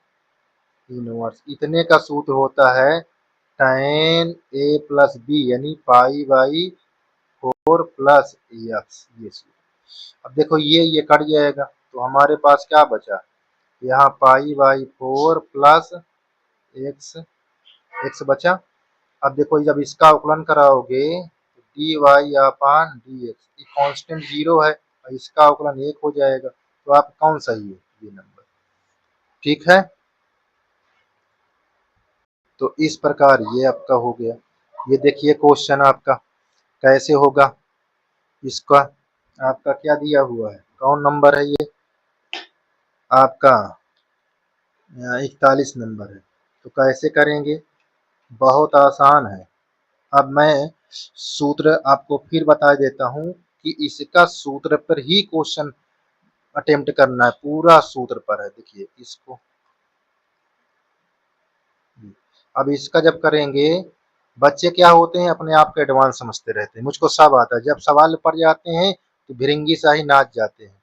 इनवर्स। इतने का सूत्र होता है टैन ए प्लस बी, यानी पाई बाई 4 प्लस एक्स, ये सूत्र। अब देखो ये कट जाएगा, तो हमारे पास क्या बचा, यहाँ pi by 4 plus x, x बचा। अब देखो जब इसका अवकलन कराओगे तो d Y upon D x, ये कॉन्स्टेंट 0 है और इसका अवकलन 1 हो जाएगा। तो आप कौन सही है, ये नंबर। ठीक है, तो इस प्रकार ये आपका हो गया। ये देखिए क्वेश्चन आपका कैसे होगा, इसका आपका क्या दिया हुआ है, कौन नंबर है ये आपका, 41 नंबर है। तो कैसे करेंगे, बहुत आसान है। अब मैं सूत्र आपको फिर बता देता हूँ कि इसका सूत्र पर ही क्वेश्चन अटेम्प्ट करना है, पूरा सूत्र पर है। देखिए इसको, अब इसका जब करेंगे, बच्चे क्या होते हैं अपने आप को एडवांस समझते रहते हैं, मुझको सब आता है। जब सवाल पड़ जाते हैं तो भिरंगी शाही नाच जाते हैं,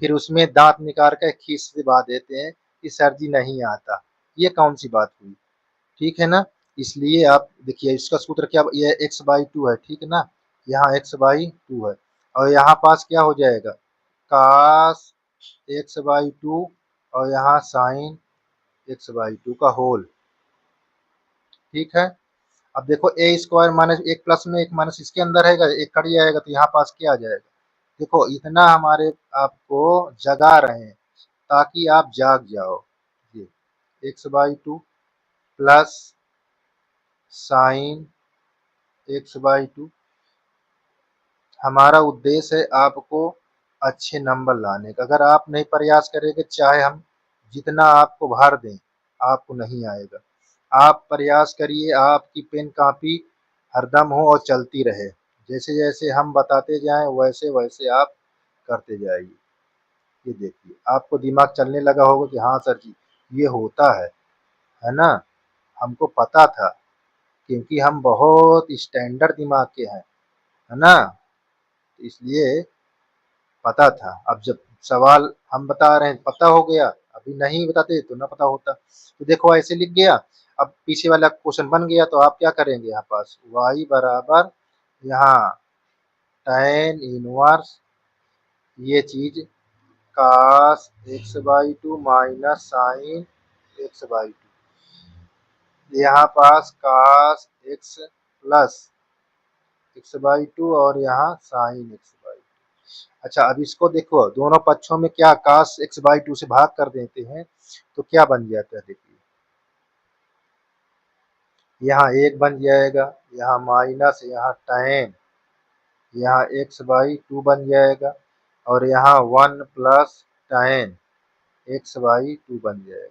फिर उसमें दांत निकाल कर खीस से बहा देते हैं कि सर जी नहीं आता। ये कौन सी बात हुई, ठीक है ना। इसलिए आप देखिए इसका सूत्र क्या, ये x/2 है, ठीक है ना, यहाँ x/2 है और यहाँ पास क्या हो जाएगा cos x/2 और यहाँ sin x/2 का होल, ठीक है। अब देखो ए स्क्वायर माइनस एक प्लस में एक माइनस इसके अंदर रहेगा, एक कट जाएगा तो यहाँ पास क्या आ जाएगा। देखो इतना हमारे आपको जगा रहे हैं ताकि आप जाग जाओ। ये x/2 प्लस साइन x/2, हमारा उद्देश्य है आपको अच्छे नंबर लाने का। अगर आप नहीं प्रयास करेंगे, चाहे हम जितना आपको भार दें, आपको नहीं आएगा। आप प्रयास करिए, आपकी पेन कापी हरदम हो और चलती रहे, जैसे जैसे हम बताते जाएं वैसे वैसे आप करते जाइए। ये देखिए आपको दिमाग चलने लगा होगा कि हाँ सर जी ये होता है ना। हमको पता था क्योंकि हम बहुत स्टैंडर्ड दिमाग के हैं, है ना, इसलिए पता था। अब जब सवाल हम बता रहे हैं पता हो गया, अभी नहीं बताते तो ना पता होता। तो देखो ऐसे लिख गया। अब पीछे वाला क्वेश्चन बन गया तो आप क्या करेंगे, यहाँ पास y बराबर यहाँ tan इनवर्स ये चीज cos x/2 minus sign x/2, यहाँ पास cos x प्लस x/2 और यहाँ साइन x/2। अच्छा अब इसको देखो दोनों पक्षों में क्या cos x/2 से भाग कर देते हैं तो क्या बन जाता है, देखिए यहाँ एक बन जाएगा, यहाँ माइनस यहाँ tan, यहाँ x/2 बन जाएगा और यहाँ 1 प्लस tan x/2 बन जाएगा।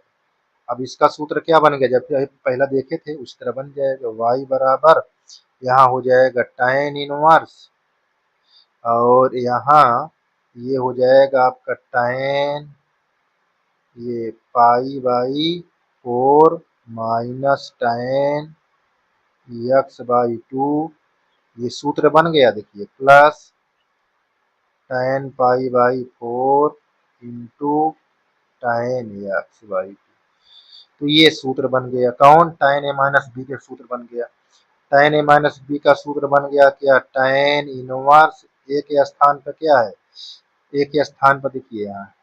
अब इसका सूत्र क्या बन गया, जब पहला देखे थे उस तरह बन जाएगा, y बराबर यहाँ हो जाएगा tan इनवर्स और यहाँ ये हो जाएगा आपका tan ये π/4 माइनस tan x/2, ये सूत्र बन गया देखिए, plus tan π/4 into tan x/2। तो ये सूत्र बन गया कौन, tan a माइनस बी के सूत्र बन गया। tan a माइनस बी का सूत्र बन गया क्या, tan इनवर्स ए के स्थान पर क्या है, ए के स्थान पर देखिए यहाँ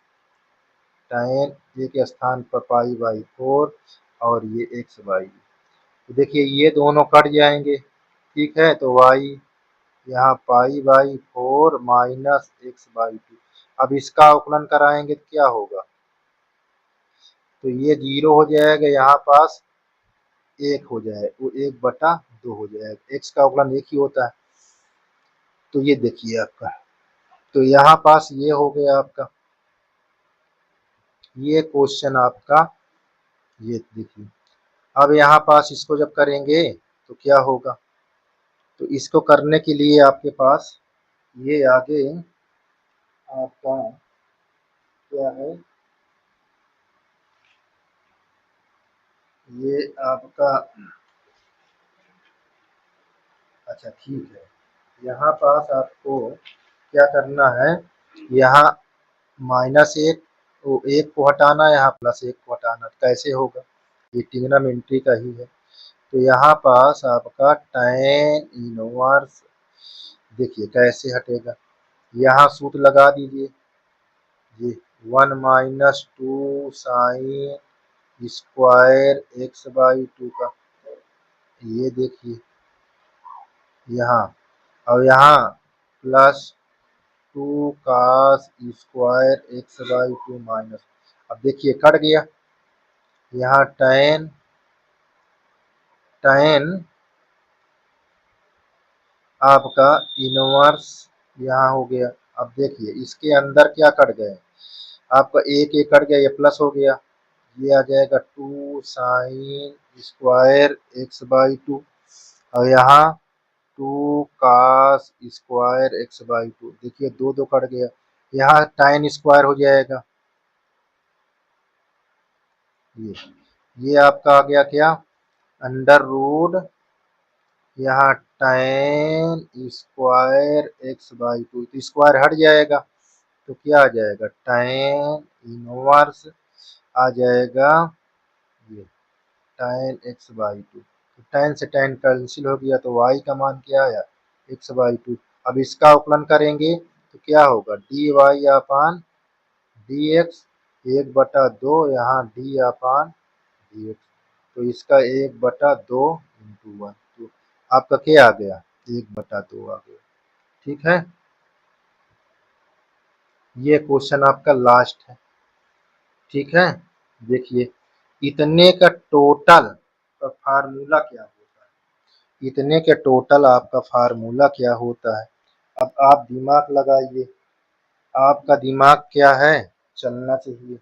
tan ए के स्थान पर π/4 और ये x/2। तो देखिए ये दोनों कट जाएंगे, ठीक है, तो y यहाँ π/4 माइनस x/2। अब इसका अवकलन कराएंगे तो क्या होगा, तो ये 0 हो जाएगा, यहाँ पास 1 हो जाए, वो 1/2 हो जाएगा, x का अवकलन 1 ही होता है। तो ये देखिए आपका, तो यहाँ पास ये हो गया आपका ये क्वेश्चन आपका, ये देखिए। अब यहाँ पास इसको जब करेंगे तो क्या होगा, तो इसको करने के लिए आपके पास ये आगे आपका क्या है, ये आपका, अच्छा ठीक है, यहाँ पास आपको क्या करना है, यहाँ -1 वो 1 को हटाना, यहाँ +1 को हटाना, कैसे होगा, ये ट्रिग्नोमेट्री का ही है। तो यहाँ पास आपका tan इनवर्स देखिए कैसे हटेगा, यहाँ सूत्र लगा दीजिए, ये 1 माइनस 2 साइन स्क्वायर x/2 का, ये देखिए यहाँ, और यहाँ +2 cos स्क्वायर x/2 माइनस, अब देखिए कट गया, यहाँ tan आपका इनवर्स यहाँ हो गया। अब देखिए इसके अंदर क्या कट गए, आपका एक कट गया, ये प्लस हो गया, ये आ जाएगा 2 साइन स्क्वायर x/2 और यहाँ 2 cos स्क्वायर x/2, देखिए दो दो कट गया, यहाँ tan स्क्वायर हो जाएगा, ये आपका आ गया क्या, अंडर रूट यहाँ tan स्क्वायर x/2, तो स्क्वायर हट जाएगा तो क्या आ जाएगा, tan इनवर्स आ जाएगा ये tan x/2। तो tan से tan कैंसिल हो गया, तो y का मान क्या आया, x/2। अब इसका अवकलन करेंगे तो क्या होगा, dy/dx 1/2, यहाँ d/dx, तो इसका 1/2 × 1, तो आपका क्या आ गया, 1/2 आ गया। ठीक है, ये क्वेश्चन आपका लास्ट है। ठीक है, देखिए इतने का टोटल का फार्मूला क्या होता है, इतने के टोटल आपका फार्मूला क्या होता है। अब आप दिमाग लगाइए, आपका दिमाग क्या है, चलना चाहिए।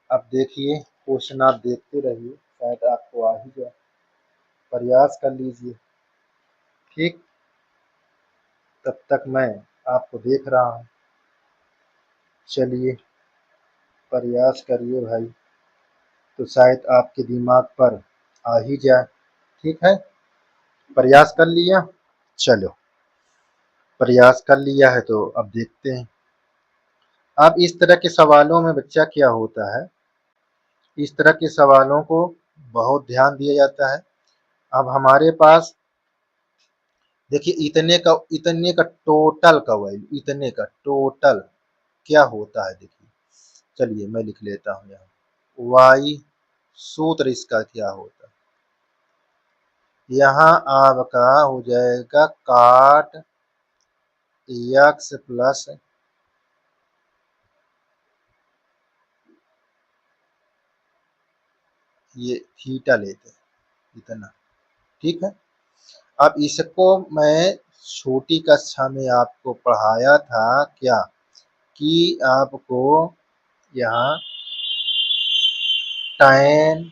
अब देखिए क्वेश्चन आप देखते रहिए, शायद आपको आ ही जाए, प्रयास कर लीजिए। ठीक, तब तक मैं आपको देख रहा हूँ, चलिए प्रयास करिए भाई, तो शायद आपके दिमाग पर आ ही जाए। ठीक है, प्रयास कर लिया, चलो प्रयास कर लिया है तो अब देखते हैं। अब इस तरह के सवालों में बच्चा क्या होता है, इस तरह के सवालों को बहुत ध्यान दिया जाता है। अब हमारे पास देखिए इतने का टोटल का वैल्यू, इतने का टोटल क्या होता है, देखिए चलिए मैं लिख लेता हूँ यहाँ y, सूत्र इसका क्या होता है, यहाँ आपका हो जाएगा काट x प्लस ये थीटा लेते हैं इतना। ठीक है, अब इसको मैं छोटी कक्षा में आपको पढ़ाया था क्या, कि आपको यहाँ tan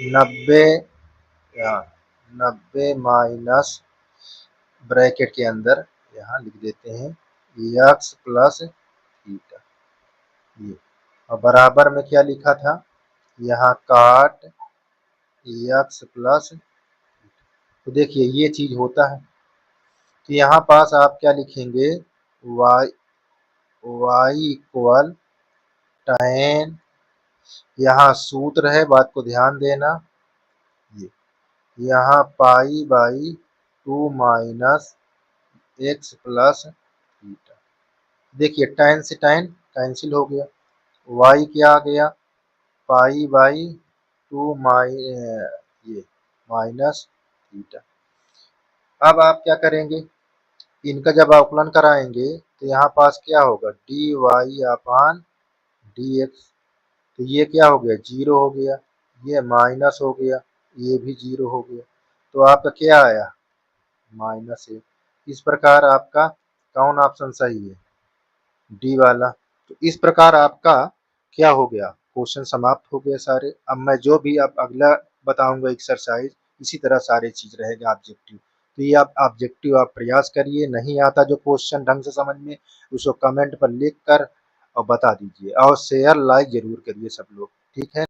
90, यहाँ 90 माइनस ब्रैकेट के अंदर यहाँ लिख देते हैं x प्लस थीटा, ये और बराबर में क्या लिखा था, यहाँ काट x प्लस। तो देखिए ये चीज होता है, तो यहाँ पास आप क्या लिखेंगे, y इक्वल tan, यहाँ सूत्र है, बात को ध्यान देना, ये यहाँ π/2 माइनस x प्लस थीटा। देखिए tan से tan कैंसिल हो गया, y क्या आ गया, π/2 ये माइनस थीटा। अब आप क्या करेंगे, इनका जब अवकलन कराएंगे तो यहाँ पास क्या होगा, dy/dx, तो ये क्या हो गया, जीरो हो गया, ये माइनस हो गया, ये भी जीरो हो गया, तो आपका क्या आया, -1। इस प्रकार आपका कौन ऑप्शन सही है, डी वाला। तो इस प्रकार आपका क्या हो गया, क्वेश्चन समाप्त हो गए सारे। अब मैं जो भी अब अगला बताऊंगा एक्सरसाइज, इसी तरह सारे चीज रहेगा ऑब्जेक्टिव। तो ये आप ऑब्जेक्टिव आप प्रयास करिए, नहीं आता जो क्वेश्चन ढंग से समझ में, उसको कमेंट पर लिख कर और बता दीजिए, और शेयर लाइक जरूर करिए सब लोग। ठीक है।